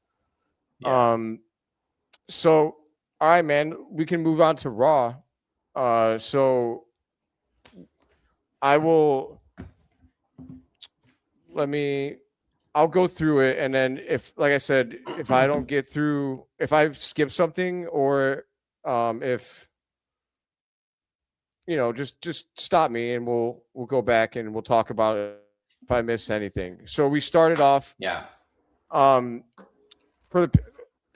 So all right, man, we can move on to Raw. So I will I'll go through it, and then if, like I said, if I don't get through, if I skip something, or if just stop me, and we'll go back and we'll talk about it if I miss anything. So we started off. For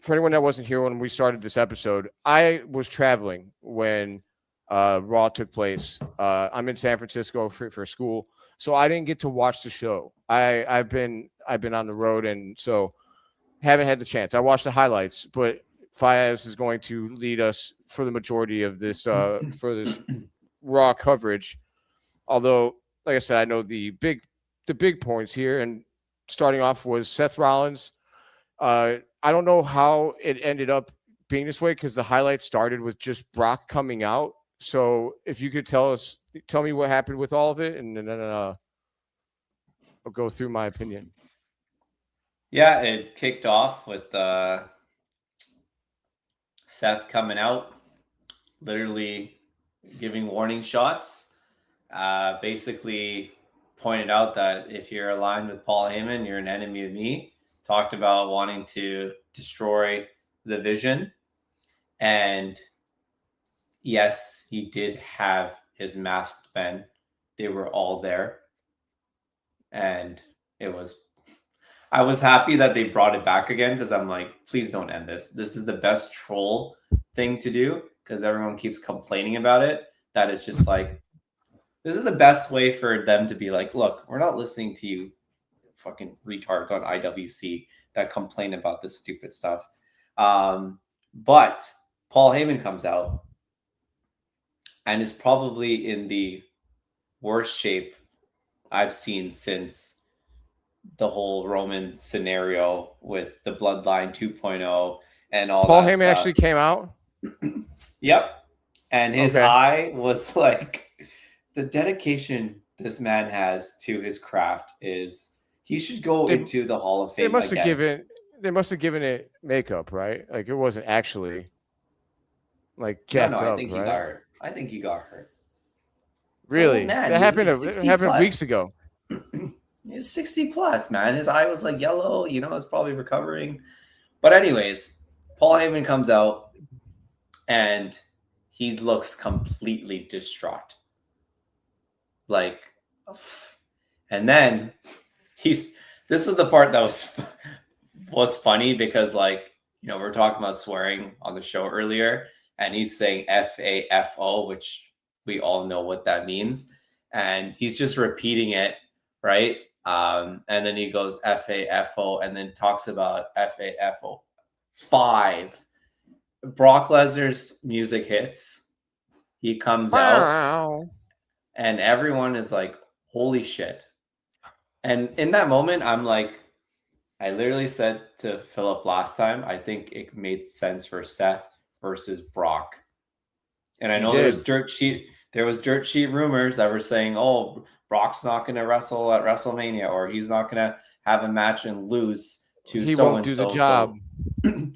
anyone that wasn't here when we started this episode, I was traveling when Raw took place. I'm in San Francisco for school, so I didn't get to watch the show. I've been on the road, and so haven't had the chance. I watched the highlights, but Fayyaz is going to lead us for the majority of this for this Raw coverage. Although, like I said, I know the big points here, and starting off was Seth Rollins. I don't know how it ended up being this way, because the highlights started with just Brock coming out. So if you could tell me what happened with all of it, and then I'll go through my opinion. Yeah, it kicked off with Seth coming out, literally giving warning shots. Basically pointed out that if you're aligned with Paul Heyman, you're an enemy of me. Talked about wanting to destroy the Vision. And yes, he did have his masked men. They were all there. And I was happy that they brought it back again, because I'm like, please don't end this. This is the best troll thing to do, because everyone keeps complaining about it. That it's just like, this is the best way for them to be like, look, we're not listening to you fucking retards on IWC that complain about this stupid stuff. But Paul Heyman comes out and is probably in the worst shape I've seen since the whole Roman scenario with the Bloodline 2.0 and all Paul that Heyman stuff. actually came out? Yep. And his eye was like, the dedication this man has to his craft is, he should go into the Hall of Fame. They must have given it makeup, right? Like it wasn't actually like jacked up. I think he got hurt. I think he got hurt. Really? So, man, that happened weeks ago. He's 60 plus, man. His eye was like yellow. It's probably recovering. But anyways, Paul Heyman comes out and he looks completely distraught. Like, and then this was the part that was funny, because we're talking about swearing on the show earlier, and he's saying FAFO, which we all know what that means, and he's just repeating it, right? And then he goes FAFO, and then talks about FAFO 5. Brock Lesnar's music hits. He comes out, and everyone is like, holy shit. And in that moment, I'm like, I literally said to Philip last time, I think it made sense for Seth versus Brock. And I know there was dirt sheet rumors that were saying, oh, Brock's not going to wrestle at WrestleMania, or he's not going to have a match and lose to so and so.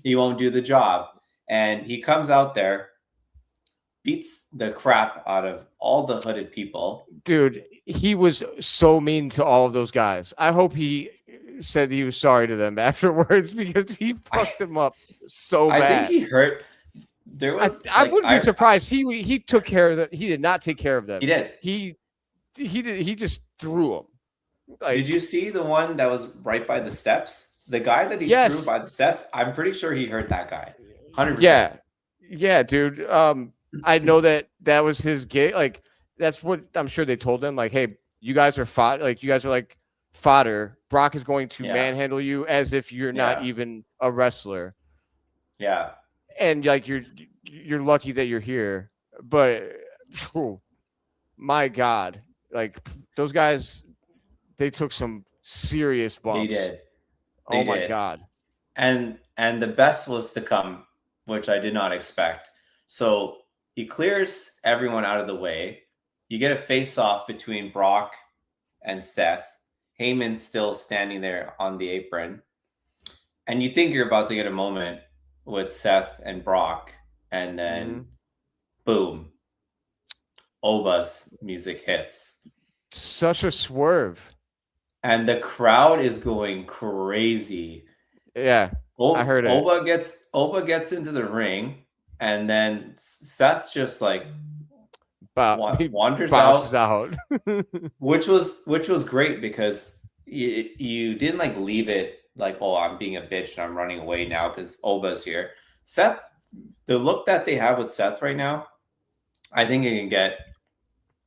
He won't do the job. And he comes out there, beats the crap out of all the hooded people. Dude, he was so mean to all of those guys. I hope he said he was sorry to them afterwards, because he fucked them up so bad. I think he hurt. I wouldn't be surprised. He took care of them. He did not take care of them. He did. He just threw them. Did you see the one that was right by the steps? The guy that he threw by the steps, I'm pretty sure he hurt that guy. 100%. Yeah, dude. I know that was his gig. Like, that's what I'm sure they told him. Like, hey, you guys are fodder. Brock is going to manhandle you as if you're not even a wrestler. Yeah. And like you're lucky that you're here. But my God, like those guys, they took some serious bumps. They did. Oh my God. And the best was to come, which I did not expect. So he clears everyone out of the way. You get a face-off between Brock and Seth. Heyman's still standing there on the apron. And you think you're about to get a moment with Seth and Brock. And then, boom, Oba's music hits. Such a swerve. And the crowd is going crazy. Yeah, I heard it. Oba gets into the ring, and then Seth's just like wanders out, which was great because you didn't like leave it like, oh, I'm being a bitch and I'm running away now because Oba's here. Seth, the look that they have with Seth right now, I think it can get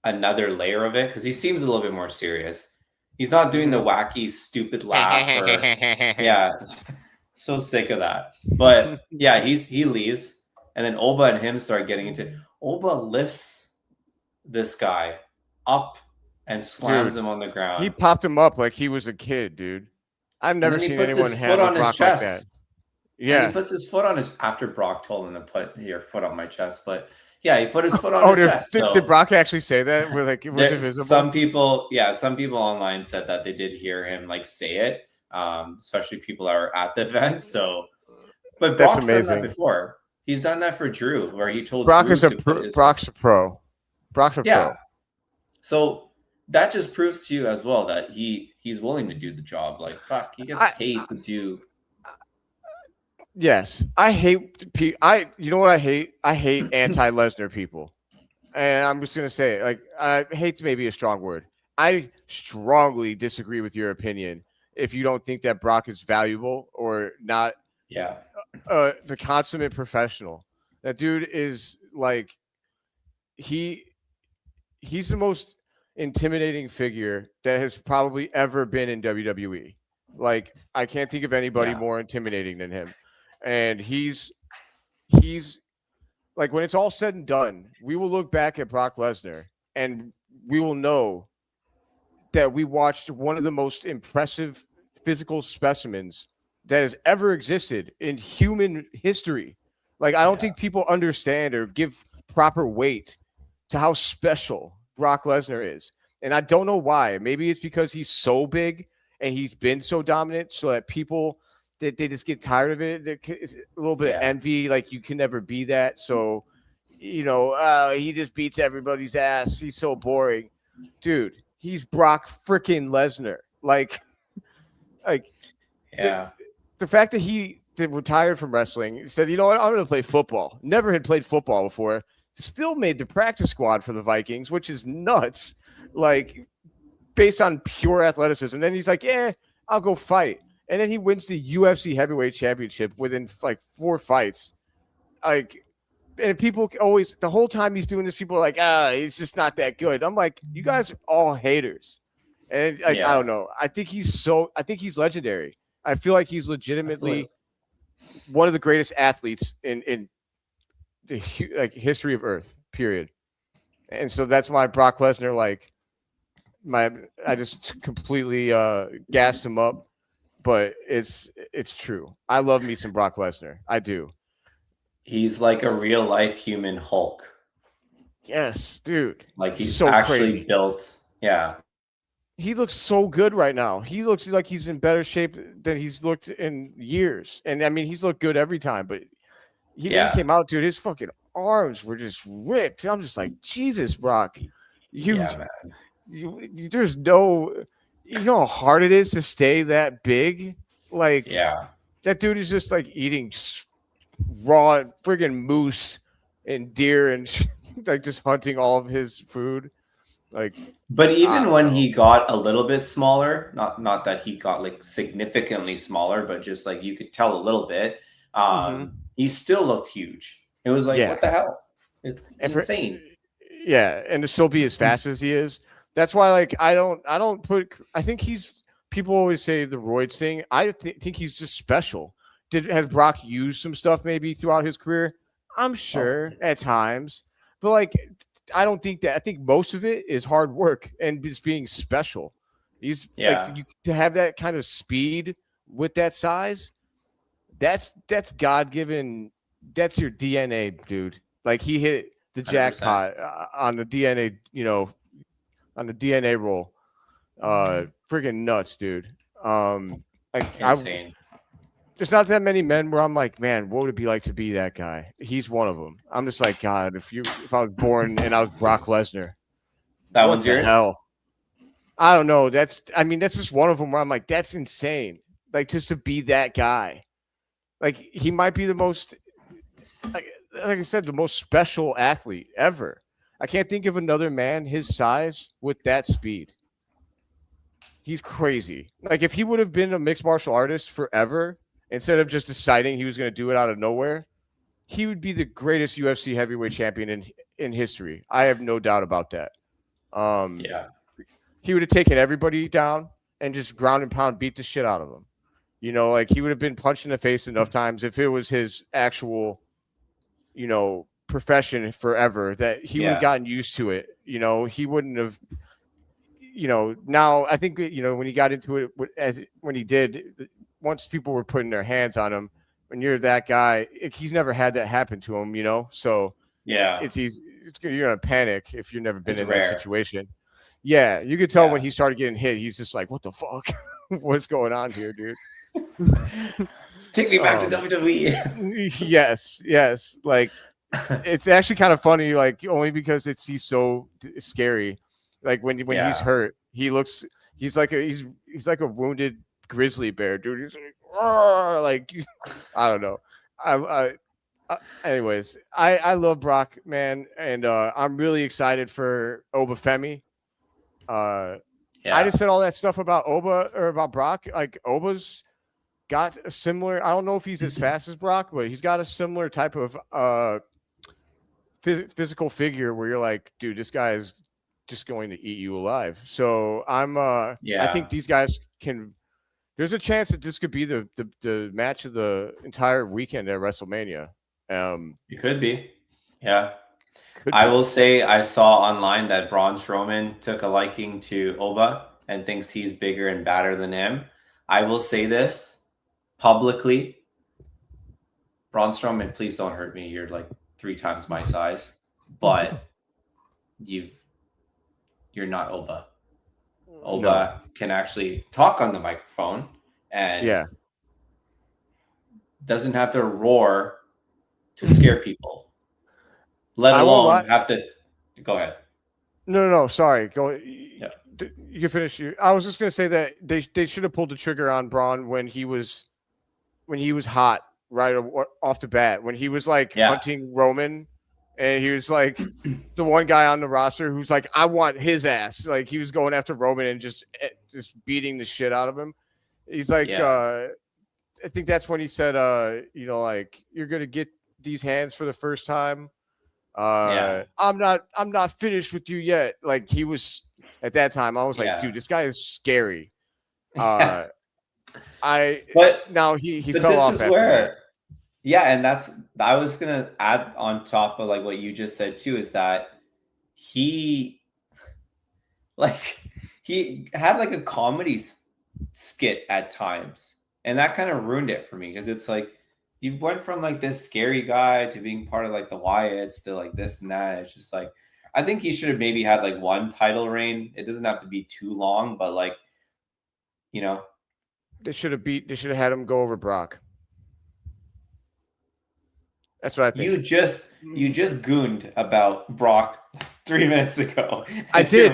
another layer of it because he seems a little bit more serious. He's not doing the wacky, stupid laugh. Yeah, so sick of that. But yeah, he leaves, and then Oba and him start getting into. Oba lifts this guy up and slams him on the ground. He popped him up like he was a kid, dude. I've never seen anyone handle Brock like that. Yeah, and he puts his foot on his after Brock told him to put your foot on my chest, but. Yeah, he put his foot on his chest. Did Brock actually say that? Was it visible? Some people online said that they did hear him like say it, especially people that are at the event. So, but Brock's done that before. He's done that for Drew, where he told Brock Drew Brock's a pro. Brock's a pro. So that just proves to you as well that he's willing to do the job. Like fuck, he gets paid to do. Yes, I hate you know what I hate? I hate anti-Lesnar people. And I'm just going to say it. Like, hate's maybe a strong word. I strongly disagree with your opinion if you don't think that Brock is valuable or not. Yeah. The consummate professional. That dude is like he's the most intimidating figure that has probably ever been in WWE. Like, I can't think of anybody more intimidating than him. And he's like, when it's all said and done, we will look back at Brock Lesnar and we will know that we watched one of the most impressive physical specimens that has ever existed in human history. Like, I don't think people understand or give proper weight to how special Brock Lesnar is. And I don't know why. Maybe it's because he's so big and he's been so dominant so that people – they just get tired of it. It's a little bit of envy, like you can never be that. So, you know, he just beats everybody's ass. He's so boring. Dude, he's Brock freaking Lesnar. Like, the fact that he retired from wrestling, said, you know what, I'm going to play football. Never had played football before. Still made the practice squad for the Vikings, which is nuts. Like, based on pure athleticism. And then he's like, yeah, I'll go fight. And then he wins the UFC Heavyweight Championship within like 4 fights. Like, and people always, the whole time he's doing this, people are like, he's just not that good. I'm like, you guys are all haters. And like, I don't know. I think he's legendary. I feel like he's legitimately one of the greatest athletes in the like history of Earth, period. And so that's why Brock Lesnar, like, I just completely gassed him up. But it's true. I love me some Brock Lesnar. I do. He's like a real life human Hulk. Yes, dude. Like he's so actually crazy. Built. Yeah. He looks so good right now. He looks like he's in better shape than he's looked in years. And I mean, he's looked good every time. But when he came out, dude, his fucking arms were just ripped. I'm just like, Jesus, Brock. There's no. You know how hard it is to stay that big? Like, that dude is just like eating raw friggin' moose and deer and like just hunting all of his food. Like, but even when he got a little bit smaller, not that he got like significantly smaller, but just like you could tell a little bit, he still looked huge. It was like, what the hell? It's insane. And to still be as fast as he is. That's why, like, I think people always say the roids thing. I think he's just special. Has Brock used some stuff maybe throughout his career? I'm sure at times. But, like, I don't think that. I think most of it is hard work and just being special. He's like to have that kind of speed with that size. That's God-given. That's your DNA, dude. Like he hit the 100%. jackpot on the DNA, on the DNA roll. Friggin' nuts, dude. Insane. There's not that many men where I'm like, man, what would it be like to be that guy? He's one of them. I'm just like, God, if I was born and I was Brock Lesnar, that one's yours. Hell? I don't know. That's just one of them where I'm like, that's insane. Like just to be that guy. Like he might be the most, like I said, the most special athlete ever. I can't think of another man his size with that speed. He's crazy. Like if he would have been a mixed martial artist forever, instead of just deciding he was going to do it out of nowhere, he would be the greatest UFC heavyweight champion in history. I have no doubt about that. He would have taken everybody down and just ground and pound beat the shit out of them. Like he would have been punched in the face enough times if it was his actual, profession forever, that he would have gotten used to it. He wouldn't have, now I think, when he got into it, when he did, once people were putting their hands on him, when you're that guy, he's never had that happen to him, so it's easy. You're going to panic if you've never been in that situation. Yeah, you could tell when he started getting hit, he's just like, what the fuck? What's going on here, dude? Take me back to WWE. Yes. Like, it's actually kind of funny, like, only because he's so scary. Like, when he's hurt, he's like a wounded grizzly bear, dude. He's like I don't know. Anyways, I love Brock, man, and I'm really excited for Oba Femi. I just said all that stuff about Oba or about Brock. Like Oba's got a similar. I don't know if he's as fast as Brock, but he's got a similar type of physical figure where you're like, dude, this guy is just going to eat you alive. So I think these guys can. There's a chance that this could be the match of the entire weekend at WrestleMania. It could be. Yeah. I will say I saw online that Braun Strowman took a liking to Oba and thinks he's bigger and badder than him. I will say this publicly. Braun Strowman, please don't hurt me. You're like 3 times my size. But you're not Oba. Oba can actually talk on the microphone and doesn't have to roar to scare people, let alone have to go ahead. No, sorry. Go. Yeah. You can finish. I was just gonna say that they should have pulled the trigger on Braun when he was hot right off the bat, when he was like hunting Roman. And he was like the one guy on the roster who's like, I want his ass. Like he was going after Roman and just beating the shit out of him. He's like, I think that's when he said, like you're gonna get these hands for the first time. I'm not finished with you yet. Like he was at that time. I was like, dude, this guy is scary. But now he fell off. This is where. Yeah, and I was gonna add on top of like what you just said too, is that he had like a comedy skit at times, and that kind of ruined it for me because it's like you went from like this scary guy to being part of like the Wyatts to like this and that. It's just like I think he should have maybe had like one title reign. It doesn't have to be too long, but like they should have had him go over Brock. That's what I think. You just gooned about Brock 3 minutes ago. I did.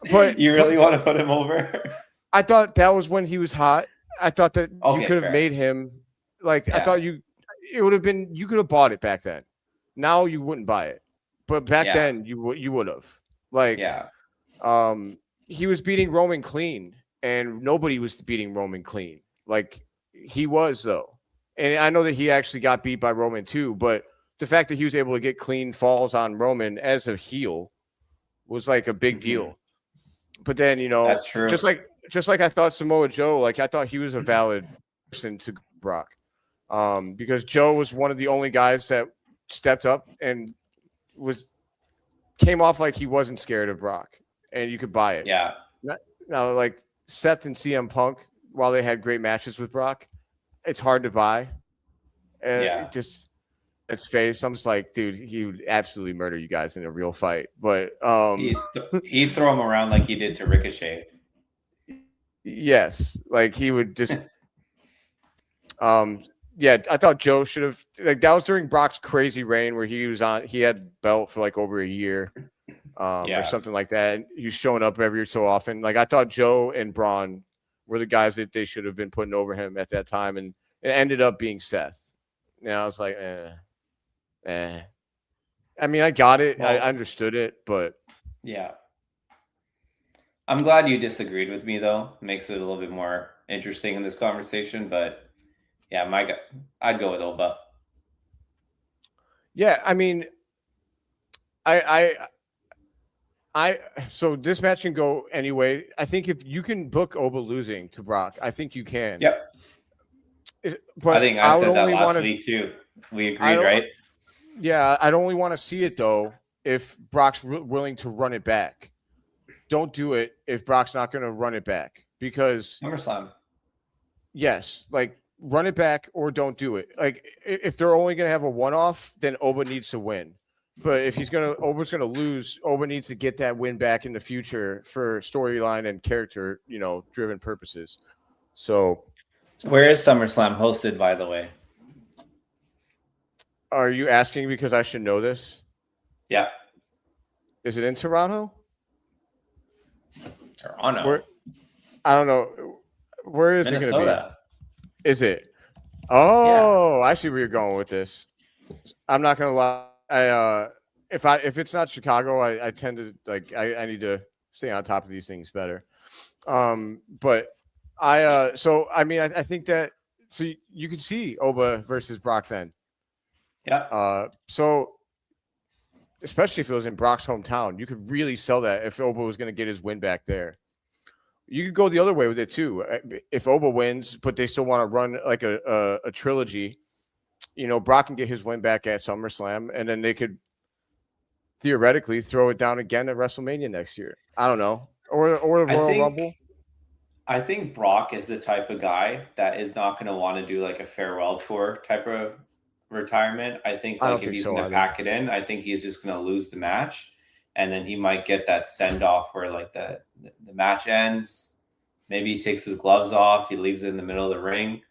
But you really want to put him over? I thought that was when he was hot. I thought that you could have made him like. I thought it would have been. You could have bought it back then. Now you wouldn't buy it, but back then you would have. Like, he was beating Roman clean, and nobody was beating Roman clean. Like he was though. And I know that he actually got beat by Roman too, but the fact that he was able to get clean falls on Roman as a heel was like a big deal. But then, that's true. Just like I thought Samoa Joe, like I thought he was a valid person to Brock, because Joe was one of the only guys that stepped up and came off like he wasn't scared of Brock, and you could buy it. Yeah. Now, like Seth and CM Punk, while they had great matches with Brock, it's hard to buy. Yeah. Just its face. I'm just like, dude, he would absolutely murder you guys in a real fight. But He'd throw him around like he did to Ricochet. yes, like he would just yeah, I thought Joe should have like that was during Brock's crazy reign where he had belt for like over a year. Or something like that. And he was showing up every so often. Like I thought Joe and Braun were the guys that they should have been putting over him at that time, and it ended up being Seth. And I was like, I mean, I got it. Well, I understood it, but yeah. I'm glad you disagreed with me, though. It makes it a little bit more interesting in this conversation. But yeah, I'd go with Oba. yeah, I mean, so this match can go anyway. I think if you can book Oba losing to Brock, I think you can. Yep. But I think I said that last week too. We agreed, right? Yeah, I'd only want to see it though if Brock's willing to run it back. Don't do it if Brock's not going to run it back because SummerSlam. Yes, like run it back or don't do it. Like if they're only going to have a one-off, then Oba needs to win. But if Oba's gonna lose, Oba needs to get that win back in the future for storyline and character, driven purposes. So, where is SummerSlam hosted, by the way? Are you asking because I should know this? Yeah. Is it in Toronto? Toronto. I don't know. Where is Minnesota. it going to be? Is it? Oh, yeah. I see where you're going with this. I'm not gonna lie. If it's not Chicago, I tend to like I need to stay on top of these things better. But I think that you could see Oba versus Brock then. Yeah. So especially if it was in Brock's hometown, you could really sell that if Oba was going to get his win back there. You could go the other way with it too. If Oba wins, but they still want to run like a trilogy. Brock can get his win back at SummerSlam, and then they could theoretically throw it down again at WrestleMania next year. I don't know. Or the Royal Rumble. I think Brock is the type of guy that is not going to want to do like a farewell tour type of retirement. I think if he's going to pack it in, I think he's just going to lose the match. And then he might get that send off where like the match ends. Maybe he takes his gloves off. He leaves it in the middle of the ring.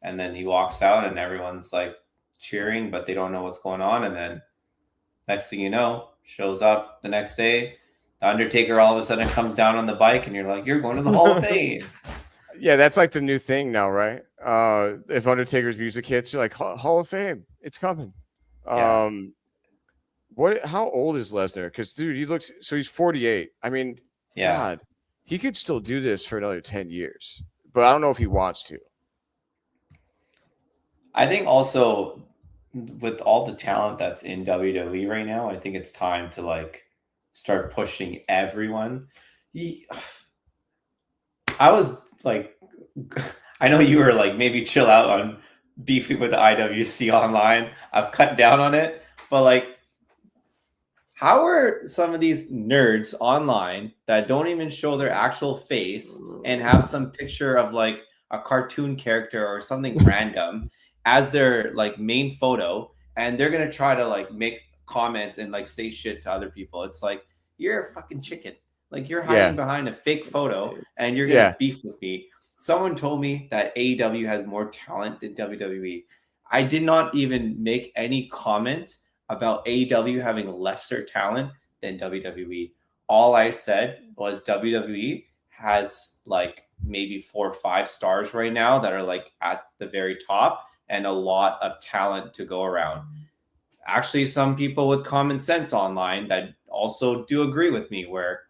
And then he walks out and everyone's like cheering, but they don't know what's going on. And then next thing you know, shows up the next day. The Undertaker all of a sudden comes down on the bike and you're like, you're going to the Hall of Fame. Yeah, that's like the new thing now, right? If Undertaker's music hits, you're like, Hall of Fame. It's coming. Yeah. How old is Lesnar? Because, dude, he's 48. I mean, yeah. God, he could still do this for another 10 years. But I don't know if he wants to. I think also with all the talent that's in WWE right now, I think it's time to like start pushing everyone. I was like, I know you were like maybe chill out on beefing with the IWC online. I've cut down on it, but like, how are some of these nerds online that don't even show their actual face and have some picture of like a cartoon character or something random as their like main photo, and they're gonna try to like make comments and like say shit to other people? It's like, you're a fucking chicken. Like you're hiding behind a fake photo and you're gonna beef with me. Someone told me that AEW has more talent than WWE. I did not even make any comment about AEW having lesser talent than WWE. All I said was WWE has like maybe 4 or 5 stars right now that are like at the very top, and a lot of talent to go around. Actually, some people with common sense online that also do agree with me, where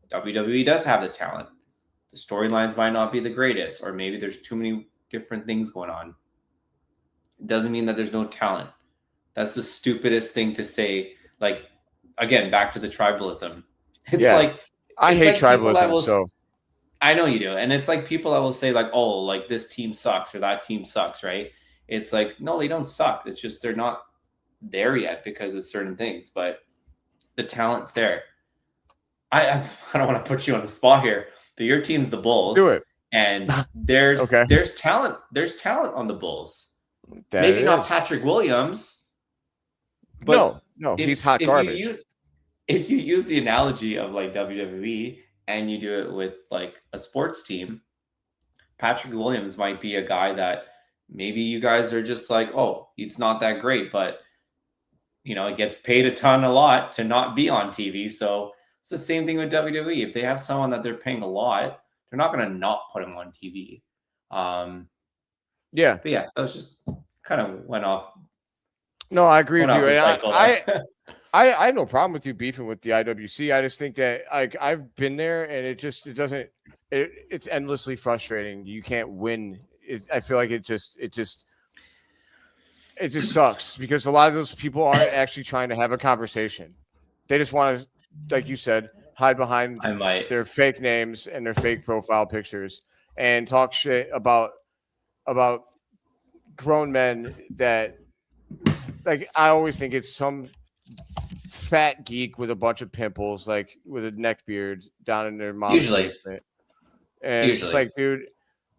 WWE does have the talent. The storylines might not be the greatest, or maybe there's too many different things going on. It doesn't mean that there's no talent. That's the stupidest thing to say. Like, again, back to the tribalism. It's like, I hate tribalism. I know you do. And it's like people that will say like, oh, like this team sucks or that team sucks, right? It's like, no, they don't suck. It's just they're not there yet because of certain things, but the talent's there. I don't want to put you on the spot here, but your team's the Bulls. Do it. And there's Okay. there's talent on the Bulls. That Maybe it not is. Patrick Williams, but no, he's hot garbage. If you use the analogy of like WWE and you do it with like a sports team, Patrick Williams might be a guy that maybe you guys are just like, oh, he's not that great, but he gets paid a lot to not be on TV. So it's the same thing with WWE. If they have someone that they're paying a lot, they're not going to not put him on TV. Yeah. But yeah, that was just kind of went off. No, I agree with you. And I have no problem with you beefing with the IWC. I just think that I've been there, and it's endlessly frustrating. You can't win. I feel like it just sucks because a lot of those people aren't actually trying to have a conversation. They just want to, like you said, hide behind their fake names and their fake profile pictures and talk shit about grown men that, like, I always think it's some fat geek with a bunch of pimples, like with a neck beard down in their mom's basement. And it's just like, dude,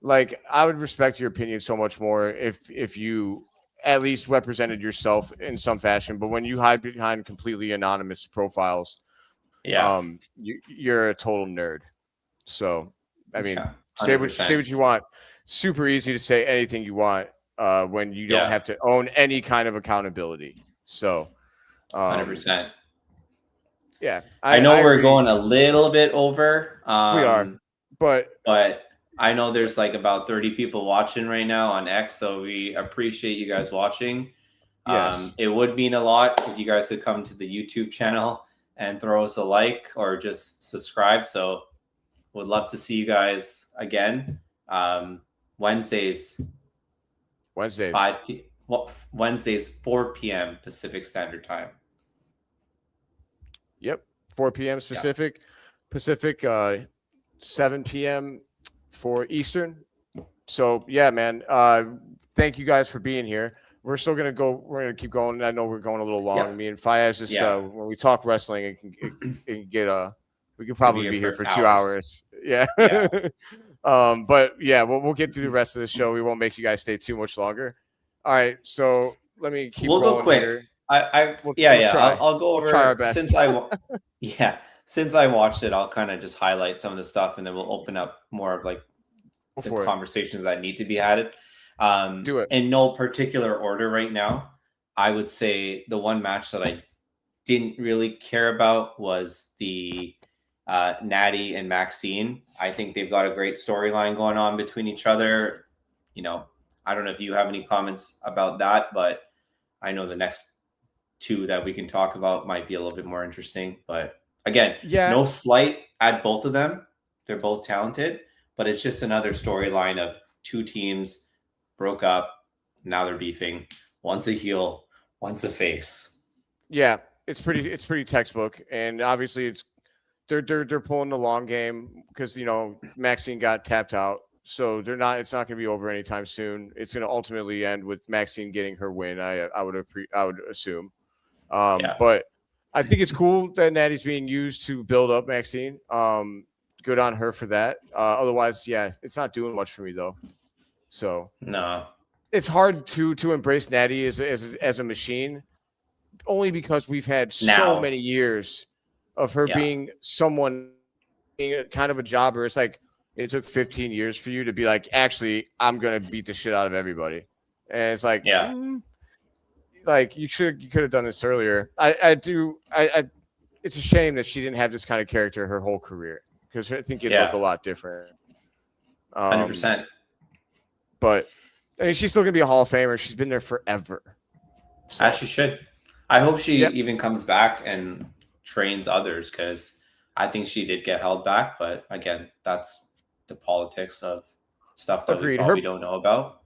like, I would respect your opinion so much more if you at least represented yourself in some fashion. But when you hide behind completely anonymous profiles, you're a total nerd. So, I mean, say what you want. Super easy to say anything you want when you don't have to own any kind of accountability. So, 100%. Yeah, I know we're going a little bit over. We are, but I know there's like about 30 people watching right now on X, so we appreciate you guys watching. Yes. It would mean a lot if you guys could come to the YouTube channel and throw us a like or just subscribe. So would love to see you guys again. Wednesdays 4 p.m. Pacific Standard Time. Yep, 4 p.m. Pacific, 7 p.m. for Eastern. So yeah, man. Thank you guys for being here. We're still gonna go. We're gonna keep going. I know we're going a little long. Yeah. Me and Fayyaz just when we talk wrestling, it can get we could probably be here for 2 hours. Yeah. But yeah, we'll get through the rest of the show. We won't make you guys stay too much longer. All right, so let me keep. We'll going go quick. Here. I'll go over. Try our best. Since I watched it, I'll kind of just highlight some of the stuff, and then we'll open up more of like the conversations that need to be had. Do it in no particular order right now. I would say the one match that I didn't really care about was the Natty and Maxine. I think they've got a great storyline going on between each other. I don't know if you have any comments about that, but I know the next two that we can talk about might be a little bit more interesting. But again, no slight at both of them. They're both talented, but it's just another storyline of two teams broke up. Now they're beefing. One's a heel, one's a face. Yeah, it's pretty textbook, and obviously they're pulling the long game because Maxine got tapped out, so it's not going to be over anytime soon. It's going to ultimately end with Maxine getting her win. I would assume, but I think it's cool that Natty's being used to build up Maxine. Good on her for that. Otherwise, it's not doing much for me though. So no, it's hard to embrace Natty as a machine, only because we've had so many years of her being someone, being kind of a jobber. It's like it took 15 years for you to be like, actually, I'm gonna beat the shit out of everybody, and it's like, like you could have done this earlier. It's a shame that she didn't have this kind of character her whole career, because I think it'd look a lot different. 100%. But I mean, she's still gonna be a Hall of Famer. She's been there forever. So. As she should. I hope she even comes back and trains others, because I think she did get held back. But again, that's the politics of stuff that we probably don't know about.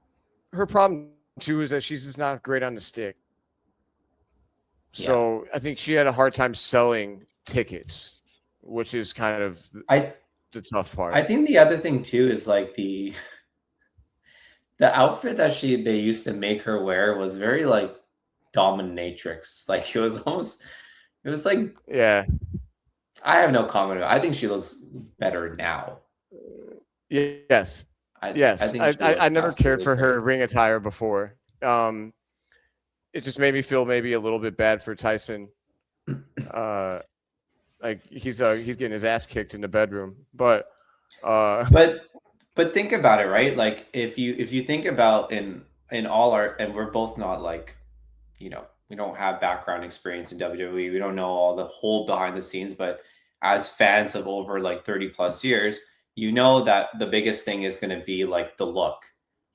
Her problem too is that she's just not great on the stick. So I think she had a hard time selling tickets, which is kind of the tough part. I think the other thing too is like the outfit that they used to make her wear was very like dominatrix. Like it was like, I have no comment about it. I think she looks better now. Yes. I Yes. think I, she I, I looks never cared absolutely for great. her ring attire before. It just made me feel maybe a little bit bad for Tyson. Uh, like he's getting his ass kicked in the bedroom. Uh, But think about it, right? Like if you think about in all our, and we're both not like, we don't have background experience in WWE. We don't know all the whole behind the scenes, but as fans of over like 30 plus years, you know that the biggest thing is going to be like the look.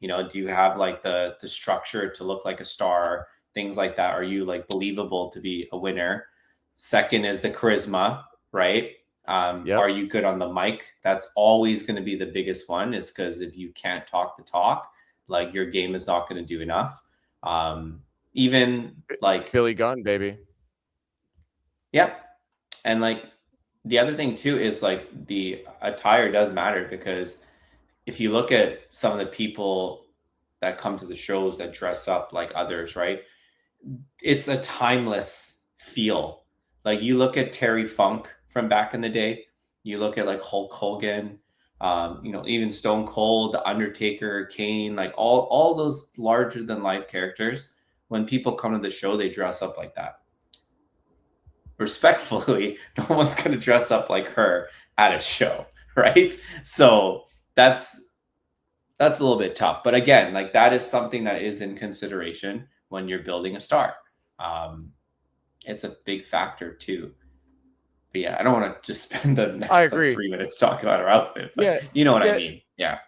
Do you have like the structure to look like a star, things like that? Are you like believable to be a winner? Second is the charisma, right? yep. Are you good on the mic? That's always going to be the biggest one, is because if you can't talk the talk, like your game is not going to do enough. Even like, Billy Gunn, baby. yep. And like the other thing too is like the attire does matter, because if you look at some of the people that come to the shows that dress up like others, right? It's a timeless feel. Like you look at Terry Funk from back in the day, you look at like Hulk Hogan, even Stone Cold, The Undertaker, Kane, like all those larger than life characters. When people come to the show, they dress up like that. Respectfully, no one's going to dress up like her at a show, right? So that's a little bit tough. But again, like that is something that is in consideration when you're building a star. Um, it's a big factor too. But yeah, I don't want to just spend the I next like agree. 3 minutes talking about her outfit, but Yeah. you know what I Yeah. mean. Yeah.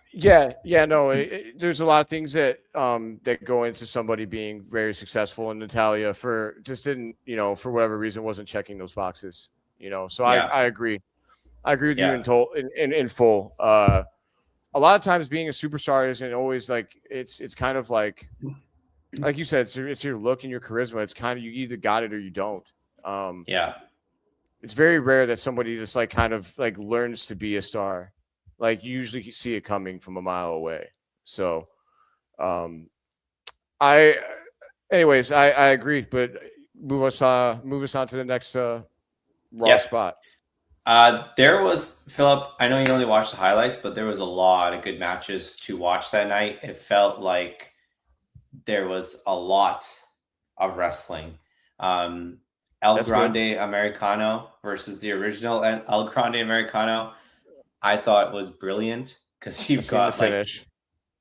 Yeah. No, there's a lot of things that go into somebody being very successful, and Natalia for just didn't, for whatever reason wasn't checking those boxes. So I Yeah. I agree. I agree with you Yeah. in full. A lot of times being a superstar isn't always like it's kind of like you said, it's your look and your charisma. It's kind of, you either got it or you don't. Um, Yeah. it's very rare that somebody just like kind of like learns to be a star. Like you usually see it coming from a mile away. So, um, I, anyways, I agree. But move us on to the next Raw Yep. spot. There was Philip. I know you only watched the highlights, but there was a lot of good matches to watch that night. It felt like there was a lot of wrestling. Um, El That's good. Grande Americano versus the original El Grande Americano, I thought was brilliant, because I you've seen the got like, finish.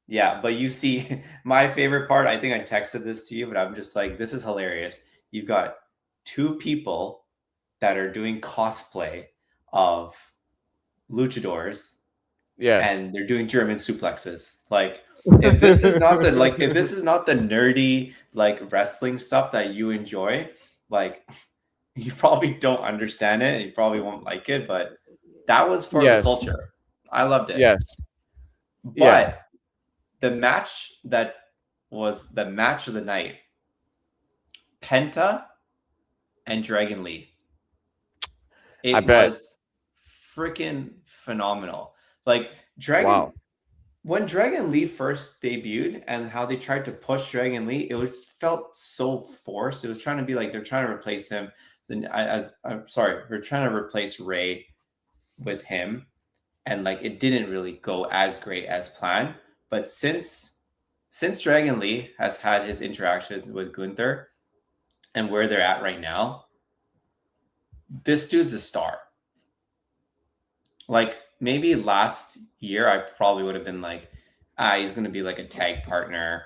yeah, but you see, my favorite part, I think I texted this to you, but I'm just like, this is hilarious. You've got two people that are doing cosplay of luchadors, Yes. and they're doing German suplexes. Like, if this is not the nerdy like wrestling stuff that you enjoy, like you probably don't understand it and you probably won't like it, but that was for the Yes. culture. I loved it. Yes. Yeah. But the match that was the match of the night, Penta and Dragon Lee. I It bet. was freaking phenomenal. Like Dragon Wow. when Dragon Lee first debuted and how they tried to push Dragon Lee, felt so forced. It was trying to be like they're trying to replace him. I'm sorry, we're trying to replace Ray with him, and like it didn't really go as great as planned. But since Dragon Lee has had his interactions with Gunther and where they're at right now, this dude's a star. Like maybe last year, I probably would have been like, he's going to be like a tag partner.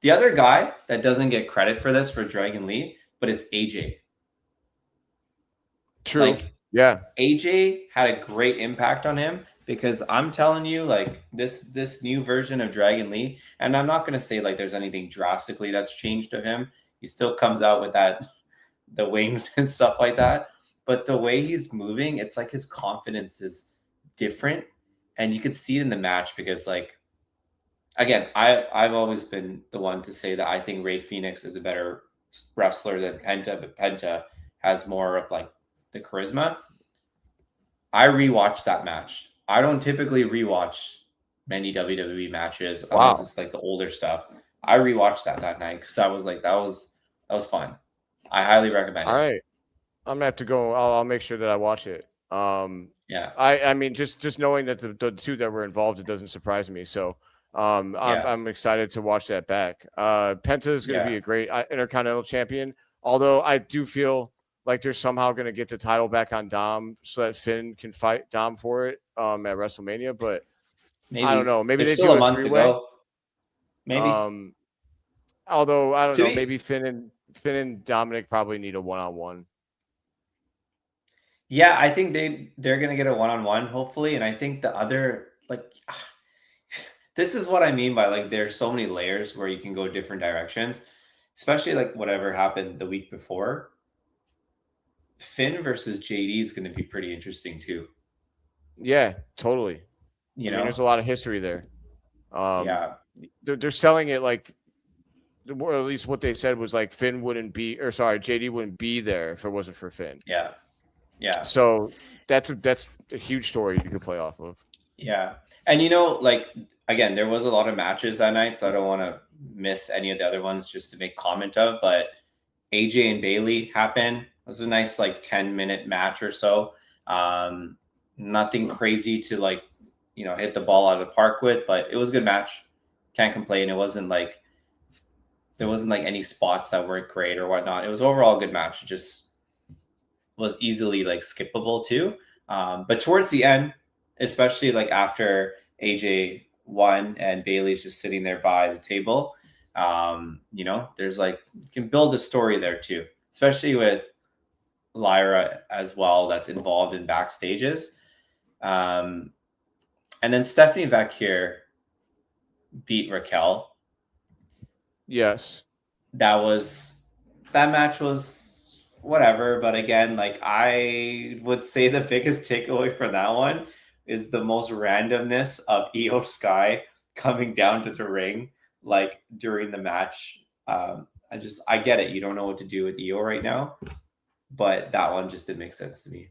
The other guy that doesn't get credit for this for Dragon Lee, but it's AJ. True. Like Yeah. AJ had a great impact on him, because I'm telling you, like this new version of Dragon Lee, and I'm not going to say like there's anything drastically that's changed of him. He still comes out with the wings and stuff like that, but the way he's moving, it's like his confidence is different, and you could see it in the match, because like again, I've always been the one to say that I think Ray Phoenix is a better wrestler than Penta, but Penta has more of like the charisma. I rewatched that match. I don't typically rewatch many WWE matches unless Wow. it's like the older stuff. I rewatched that night because I was like, that was fun. I highly recommend All it. right. I'm gonna have to go. I'll make sure that I watch it. Yeah. I mean, just knowing that the two that were involved, it doesn't surprise me. So I'm excited to watch that back. Penta is going to be a great Intercontinental champion. Although I do feel like they're somehow going to get the title back on Dom so that Finn can fight Dom for it at WrestleMania. But Maybe I don't know. Maybe there's they still do a a month to three-way. go. Maybe. Although I don't To know. me, Maybe Finn and Dominic probably need a one-on-one. yeah, I think they're gonna get a one-on-one hopefully, and I think the other this is what I mean by like there's so many layers where you can go different directions, especially like whatever happened the week before. Finn versus JD is going to be pretty interesting too. Yeah, totally. You I mean, know, there's a lot of history there. yeah, They're selling it like, or at least what they said was like Finn wouldn't be, or sorry, JD wouldn't be there if it wasn't for Finn. yeah, yeah. So that's a huge story you could play off of. Yeah, and you know, like again, there was a lot of matches that night, so I don't want to miss any of the other ones just to make comment of. But AJ and Bailey happened. It was a nice like 10-minute match or so. Nothing crazy to like hit the ball out of the park with, but it was a good match. Can't complain. It wasn't like there wasn't like any spots that weren't great or whatnot. It was overall a good match. It just was easily like skippable too. But towards the end, especially like after AJ won and Bailey's just sitting there by the table, there's like you can build a story there too, especially with Lyra as well that's involved in backstages. And then Stephanie Vacquier beat Raquel. Yes. That match was whatever, but again, like I would say the biggest takeaway from that one is the most randomness of Io Sky coming down to the ring like during the match. I get it. You don't know what to do with Io right now, but that one just didn't make sense to me.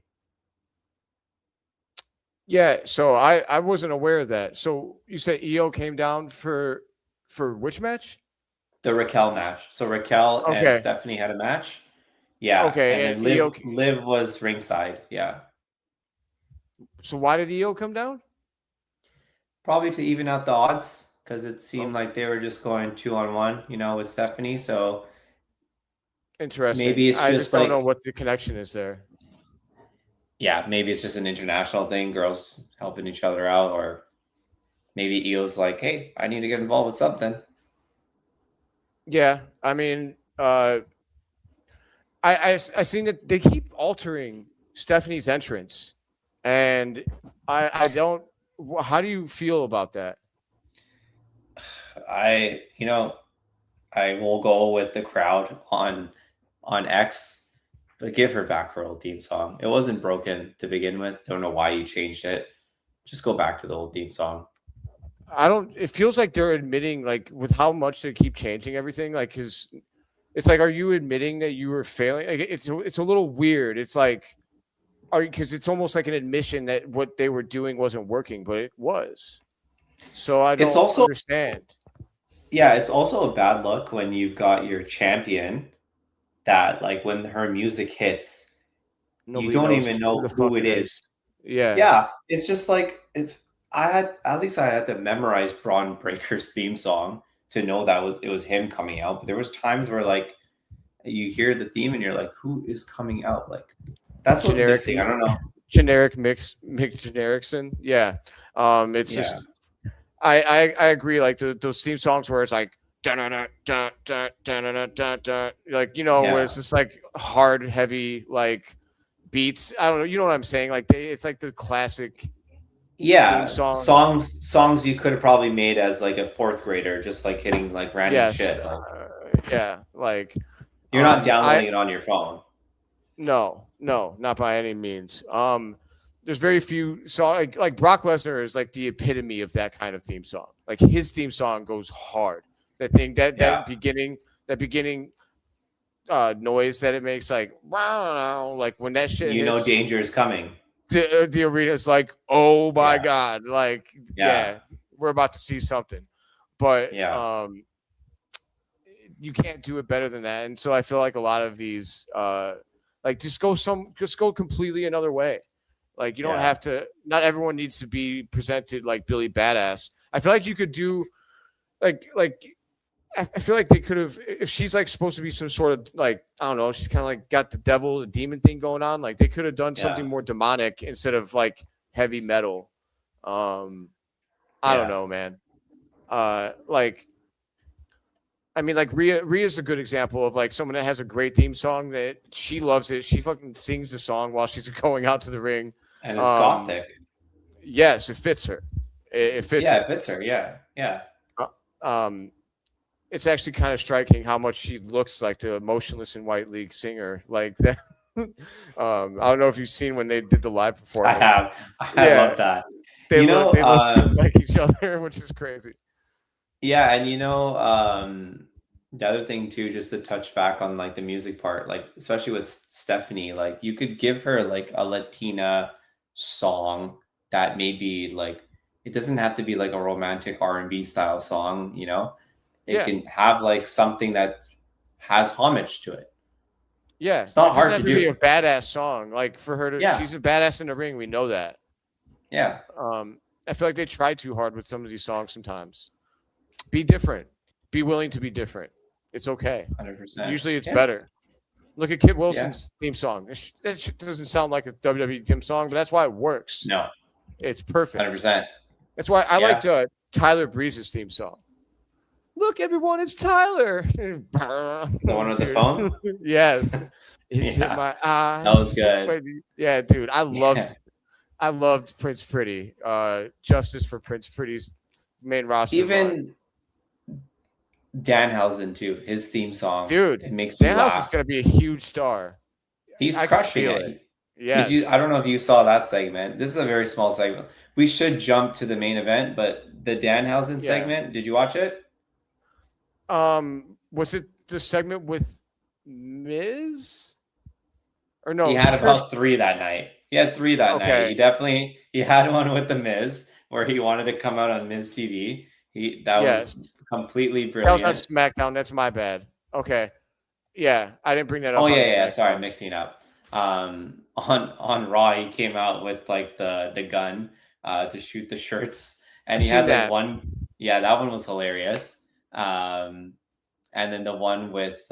Yeah, so I wasn't aware of that. So you said Io came down for which match? The Raquel match. So Raquel and Stephanie had a match. Yeah. Okay. And then Liv was ringside. Yeah. So why did Io come down? Probably to even out the odds because it seemed like they were just going 2-on-1, with Stephanie. So interesting. Maybe it's I just don't know what the connection is there. Yeah, maybe it's just an international thing, girls helping each other out, or maybe Io's like, hey, I need to get involved with something. Yeah, I mean, I seen that they keep altering Stephanie's entrance, and I don't. How do you feel about that? I will go with the crowd on X. But give her back her old theme song. It wasn't broken to begin with. Don't know why you changed it. Just go back to the old theme song. It feels like they're admitting, like, with how much they keep changing everything, like, because it's like, are you admitting that you were failing? Like, it's a little weird. It's like, because it's almost like an admission that what they were doing wasn't working, but it was. So I don't understand. Yeah, it's also a bad look when you've got your champion that like when her music hits, you don't even know who it is. Yeah. It's just like if I had to memorize Braun Breaker's theme song to know that it was him coming out. But there was times where like you hear the theme and you're like, who is coming out? Like that's what's missing. I don't know. Generic Mick Generickson. Yeah. It's just I agree. Like those theme songs where it's like like where it's just like hard, heavy, like beats. I don't know. You know what I'm saying? Like it's like the classic. Yeah, songs you could have probably made as like a fourth grader, just like hitting like random shit. Like you're not downloading it on your phone. No, not by any means. There's very few songs like Brock Lesnar is like the epitome of that kind of theme song. Like his theme song goes hard. That thing, that beginning noise that it makes, like wow, like when that shit hits, danger is coming. The arena is like, oh my god, like we're about to see something. But you can't do it better than that. And so I feel like a lot of these like just go completely another way. Like you don't have to. Not everyone needs to be presented like Billy Badass. I feel like you could do like. I feel like they could have, if she's like supposed to be some sort of like, I don't know, she's kind of like got the devil, the demon thing going on. Like they could have done something more demonic instead of like heavy metal. I don't know, man. Like, I mean, like Rhea's a good example of like someone that has a great theme song that she loves it. She fucking sings the song while she's going out to the ring. And it's gothic. Yes, it fits her. It fits her. Yeah, it fits her. Yeah. It's actually kind of striking how much she looks like the Motionless in White League singer. Like that. I don't know if you've seen when they did the live performance. I have. I love that. They look just like each other, which is crazy. Yeah, and the other thing too, just to touch back on like the music part, like especially with Stephanie, like you could give her like a Latina song that maybe like it doesn't have to be like a romantic R&B style song, It can have like something that has homage to it. Yeah, it's not hard to do. Be a badass song, like for her to. She's a badass in the ring. We know that. Yeah. I feel like they try too hard with some of these songs sometimes. Be different. Be willing to be different. It's okay. 100%. Usually it's better. Look at Kit Wilson's theme song. It doesn't sound like a WWE theme song, but that's why it works. No. It's perfect. 100%. That's why I liked Tyler Breeze's theme song. Look, everyone, it's Tyler. The one with the phone? Yes. It's in my eyes. That was good. Yeah, dude. I loved Prince Pretty. Justice for Prince Pretty's main roster. Even Danhausen too. His theme song. Dude, it makes me laugh. Danhausen's gonna be a huge star. He's crushing it. Yeah. I don't know if you saw that segment. This is a very small segment. We should jump to the main event, but the Danhausen segment, did you watch it? Was it the segment with Miz? Or no? He had about 3 that night. He had 3 that night. He had one with the Miz where he wanted to come out on Miz TV. Was completely brilliant. That was on SmackDown. That's my bad. Okay. Yeah, I didn't bring that up. Oh yeah. Sorry, I'm mixing it up. On Raw, he came out with like the gun to shoot the shirts, and he had that one. Yeah, that one was hilarious. And then the one with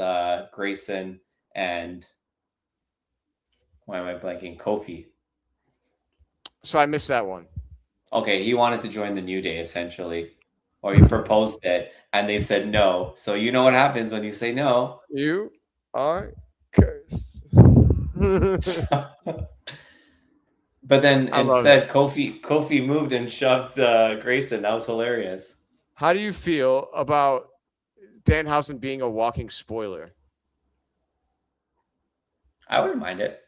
Grayson and why am I blanking? Kofi. So I missed that one. Okay, he wanted to join the New Day essentially, or he proposed it, and they said no. So you know what happens when you say no? You are cursed. But then instead, Kofi moved and shoved Grayson. That was hilarious. How do you feel about Danhausen being a walking spoiler? I wouldn't mind it.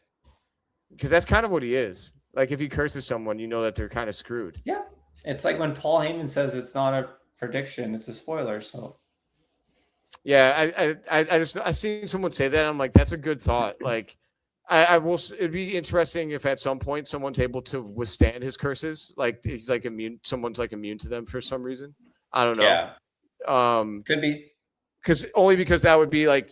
Because that's kind of what he is. Like, if he curses someone, you know that they're kind of screwed. Yeah. It's like when Paul Heyman says it's not a prediction, it's a spoiler. So, yeah, I seen someone say that. I'm like, that's a good thought. Like, I will. It'd be interesting if at some point someone's able to withstand his curses. Like, he's like immune. Someone's like immune to them for some reason. I don't know. Yeah. Could be. Because that would be like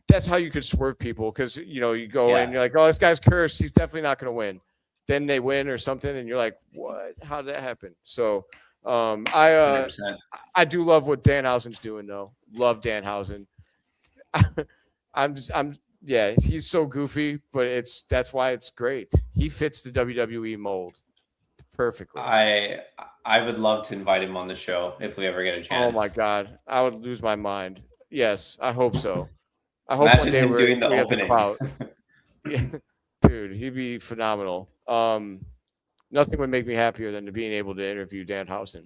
that's how you could swerve people. Because you go in, you're like, oh, this guy's cursed. He's definitely not going to win. Then they win or something, and you're like, what? How did that happen? So, I do love what Danhausen's doing, though. Love Danhausen. He's so goofy, but that's why it's great. He fits the WWE mold perfectly. I would love to invite him on the show if we ever get a chance. Oh my god, I would lose my mind. Yes, I hope so. I hope Imagine one day him we're doing the opening. Yeah, dude, he'd be phenomenal. Nothing would make me happier than being able to interview Danhausen.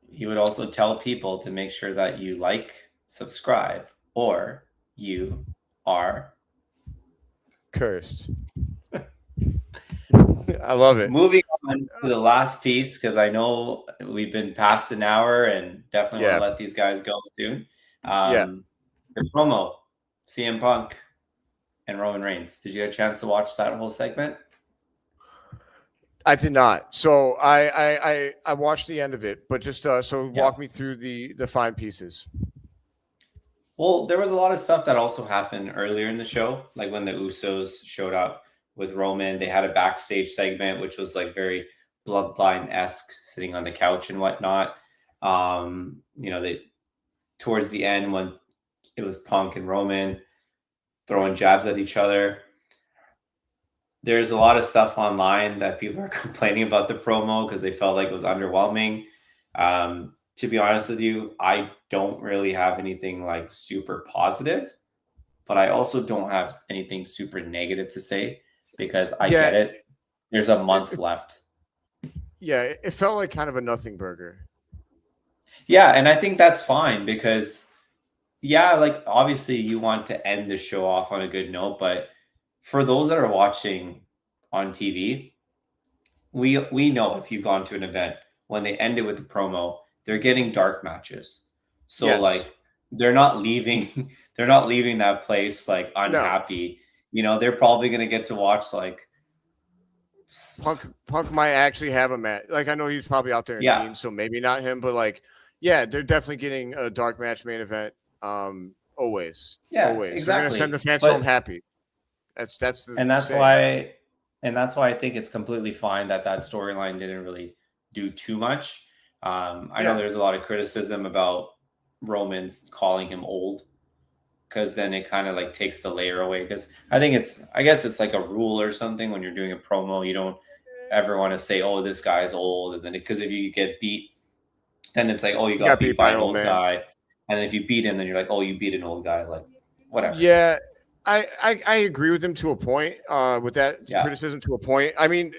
He would also tell people to make sure that you like, subscribe, or you are cursed. I love it. Moving on to the last piece, because I know we've been past an hour and definitely want to let these guys go soon. The promo, CM Punk and Roman Reigns. Did you get a chance to watch that whole segment? I did not. So I watched the end of it, but just walk me through the fine pieces. Well, there was a lot of stuff that also happened earlier in the show, like when the Usos showed up with Roman. They had a backstage segment, which was like very Bloodline-esque, sitting on the couch and whatnot. They towards the end when it was Punk and Roman throwing jabs at each other. There's a lot of stuff online that people are complaining about the promo because they felt like it was underwhelming. To be honest with you, I don't really have anything like super positive, but I also don't have anything super negative to say because I get it. There's a month left. Yeah, it felt like kind of a nothing burger. Yeah, and I think that's fine because, like obviously you want to end the show off on a good note, but for those that are watching on TV, we know if you've gone to an event, when they end it with the promo, they're getting dark matches. So like they're not leaving that place like unhappy. No. They're probably gonna get to watch like Punk might actually have a match. Like I know he's probably out there in jeans, so maybe not him, but like they're definitely getting a dark match main event. Always. Yeah, always. Exactly. They're gonna send the fans home happy. That's why I think it's completely fine that storyline didn't really do too much. I know there's a lot of criticism about Roman's calling him old because then it kind of like takes the layer away. Because I guess it's like a rule or something when you're doing a promo, you don't ever want to say, "Oh, this guy's old," and then because if you get beat, then it's like, "Oh, you got beat by an old guy," and if you beat him, then you're like, "Oh, you beat an old guy," like whatever. Yeah. I agree with him to a point, with that criticism to a point. I mean,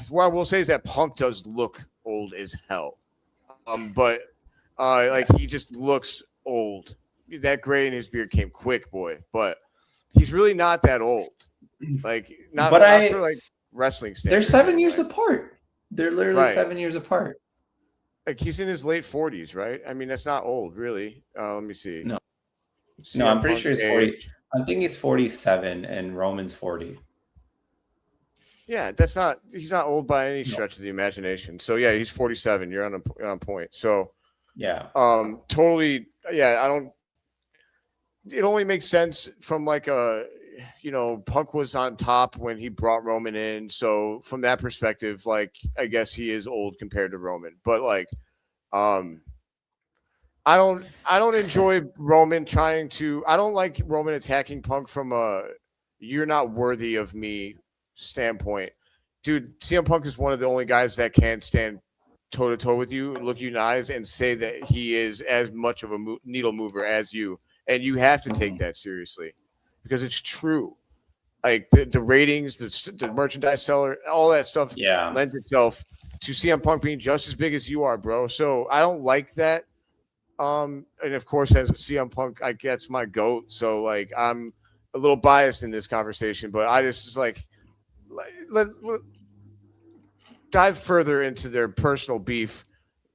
what I will say is that Punk does look old as hell. But like he just looks old. That gray in his beard came quick, boy. But he's really not that old. Like not for like wrestling standards. They're 7 years apart. They're literally 7 years apart. Like he's in his late 40s, right? I mean, that's not old, really. Let me see. No, I'm pretty sure he's 40. I think he's 47 and Roman's 40. Yeah, he's not old by any stretch of the imagination. So yeah, he's 47. You're on point. So totally. Yeah, it only makes sense from like Punk was on top when he brought Roman in. So from that perspective, like I guess he is old compared to Roman. But like, I don't enjoy Roman I don't like Roman attacking Punk from a "you're not worthy of me" standpoint. Dude, CM Punk is one of the only guys that can stand toe to toe with you, look you in the eyes, and say that he is as much of a needle mover as you, and you have to take that seriously because it's true. Like the ratings, the merchandise seller, all that stuff lends itself to CM Punk being just as big as you are, bro. So I don't like that. And of course, as a CM Punk, that's my GOAT. So like I'm a little biased in this conversation, but I just like let dive further into their personal beef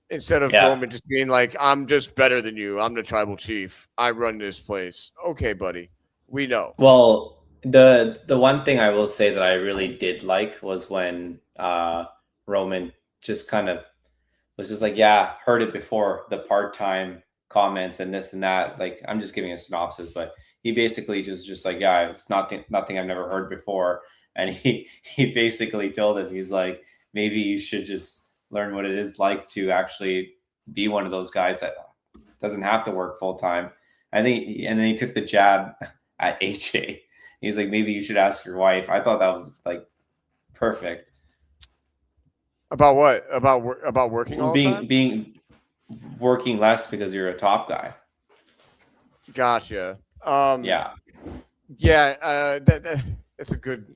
instead of Roman just being like, "I'm just better than you. I'm the tribal chief. I run this place." Okay, buddy, we know. Well, the one thing I will say that I really did like was when Roman just kind of was just like, heard it before, the part-time comments and this and that. Like, I'm just giving a synopsis, but he basically just like, it's nothing I've never heard before. And he basically told him, he's like, maybe you should just learn what it is like to actually be one of those guys that doesn't have to work full time. And then he took the jab at AJ. He's like, maybe you should ask your wife. I thought that was like perfect. About what? About working all the time? Being working less because you're a top guy. Gotcha. Yeah. It's a good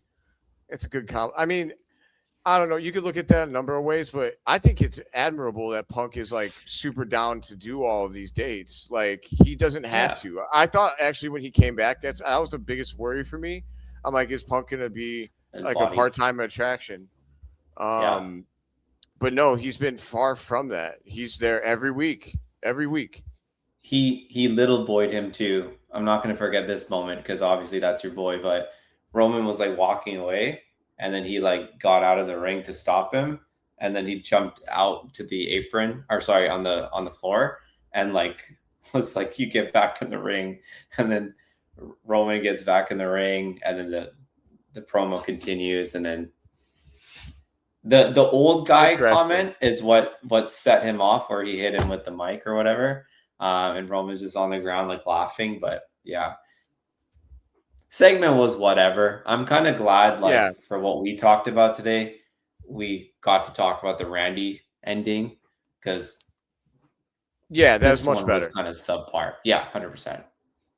comment. I mean, I don't know. You could look at that a number of ways, but I think it's admirable that Punk is like super down to do all of these dates. Like he doesn't have to. I thought actually when he came back, that was the biggest worry for me. I'm like, is Punk gonna be a part-time attraction? But no, he's been far from that. He's there every week. He little boyed him too. I'm not going to forget this moment because obviously that's your boy, but Roman was like walking away and then he like got out of the ring to stop him. And then he jumped out to the apron on the floor and like was like, you get back in the ring. And then Roman gets back in the ring and then the promo continues, and then the old guy comment is what set him off, where he hit him with the mic or whatever. And Roman's just on the ground like laughing. But yeah, segment was whatever. I'm kind of glad for what we talked about today, we got to talk about the Randy ending, because that's much better. Was kind of subpar. Yeah, 100%.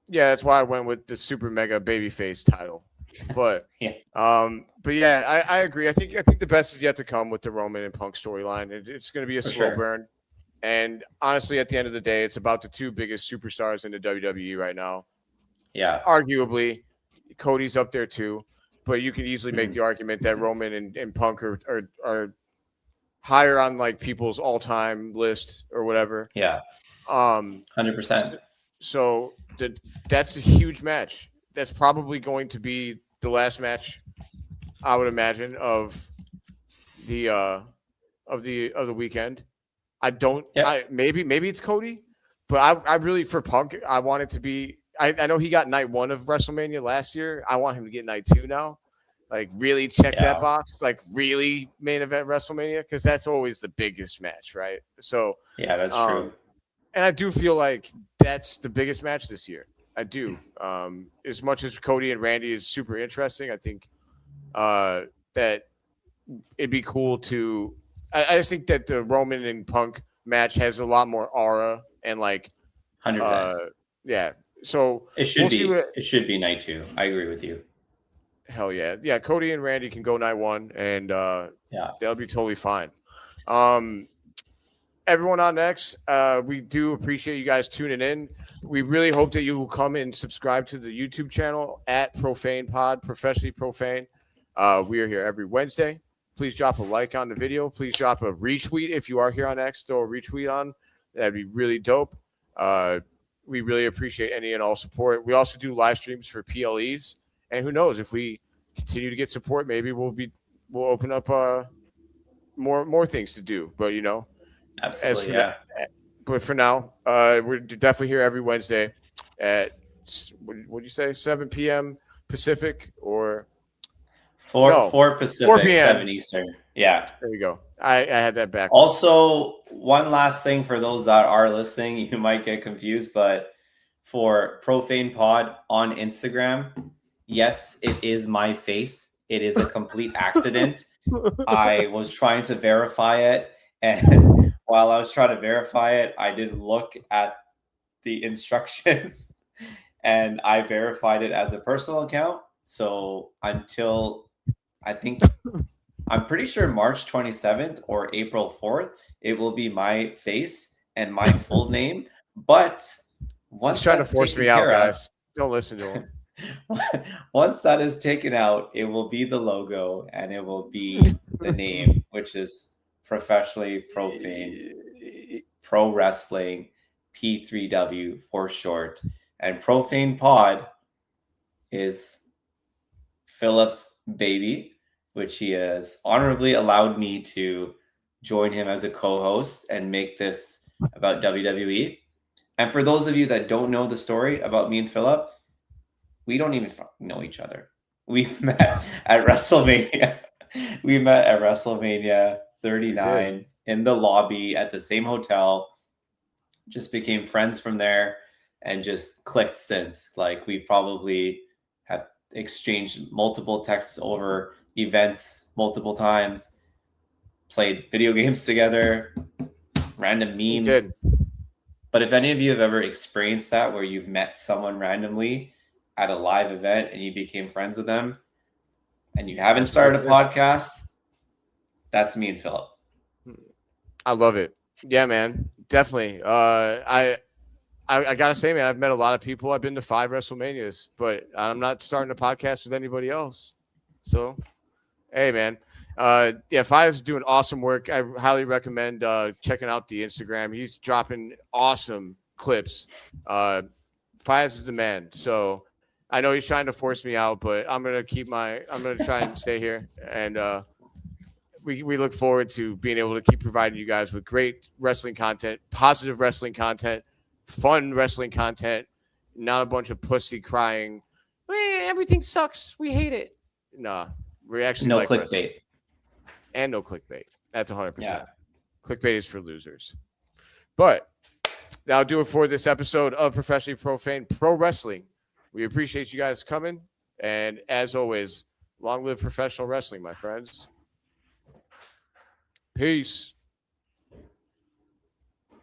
Yeah, that's why I went with the super mega babyface title. But but yeah, I agree. I think the best is yet to come with the Roman and Punk storyline. It's going to be a slow burn. And honestly, at the end of the day, it's about the two biggest superstars in the WWE right now. Yeah. Arguably, Cody's up there too. But you could easily make the argument that Roman and Punk are higher on like people's all-time list or whatever. Yeah. 100%. So that's a huge match. That's probably going to be the last match, I would imagine, of the weekend. I don't. Maybe it's Cody, but I really, for Punk, I want it to be. I know he got night 1 of WrestleMania last year. I want him to get night 2 now. Like really check that box. Like really main event WrestleMania, because that's always the biggest match, right? So yeah, that's true. And I do feel like that's the biggest match this year. I do. As much as Cody and Randy is super interesting, I think that it'd be cool to. I just think that the Roman and Punk match has a lot more aura and like. 100%. Yeah. So it should be. It should be night 2. I agree with you. Hell yeah, yeah. Cody and Randy can go night 1, and they'll be totally fine. Everyone on X, we do appreciate you guys tuning in. We really hope that you will come and subscribe to the YouTube channel at Profane Pod, Professionally Profane. We are here every Wednesday. Please drop a like on the video. Please drop a retweet if you are here on X. Throw a retweet on. That'd be really dope. We really appreciate any and all support. We also do live streams for PLEs. And who knows, if we continue to get support, maybe we'll open up more things to do. But absolutely, but for now, we're definitely here every Wednesday at what'd you say, 7 p.m. Pacific or 4 Pacific, 4 p.m. 7 Eastern. Yeah, there you go. I had that back. Also, one last thing for those that are listening, you might get confused, but for Profane Pod on Instagram. Yes, it is my face. It is a complete accident. I was trying to verify it, and while I was trying to verify it, I did look at the instructions, and I verified it as a personal account. So until I'm pretty sure March 27th or April 4th, it will be my face and my full name. But once he's trying to force me out, guys. Don't listen to him. Once that is taken out, it will be the logo and it will be the name, which is Professionally Profane Pro Wrestling, P3W for short. And Profane Pod is Philip's baby, which he has honorably allowed me to join him as a co-host and make this about WWE. And for those of you that don't know the story about me and Philip, we don't even know each other. We met at WrestleMania. We met at WrestleMania 39 in the lobby at the same hotel. Just became friends from there and just clicked since. Like we probably have exchanged multiple texts over events multiple times, played video games together, random memes. But if any of you have ever experienced that where you've met someone randomly at a live event and you became friends with them and you haven't started a podcast, that's me and Philip. I love it. Yeah, man. Definitely. I gotta say, man, I've met a lot of people. I've been to 5 WrestleManias, but I'm not starting a podcast with anybody else. So, hey, man. Fayyaz is doing awesome work. I highly recommend checking out the Instagram. He's dropping awesome clips. Fayyaz is the man. So I know he's trying to force me out, but I'm gonna try and stay here. And we look forward to being able to keep providing you guys with great wrestling content, positive wrestling content, fun wrestling content, not a bunch of pussy crying. Everything sucks. We hate it. Nah, we actually No like clickbait. wrestling. And no clickbait. That's 100%. Yeah. Clickbait is for losers. But that'll do it for this episode of Professionally Profane Pro Wrestling. We appreciate you guys coming. And as always, long live professional wrestling, my friends. Peace.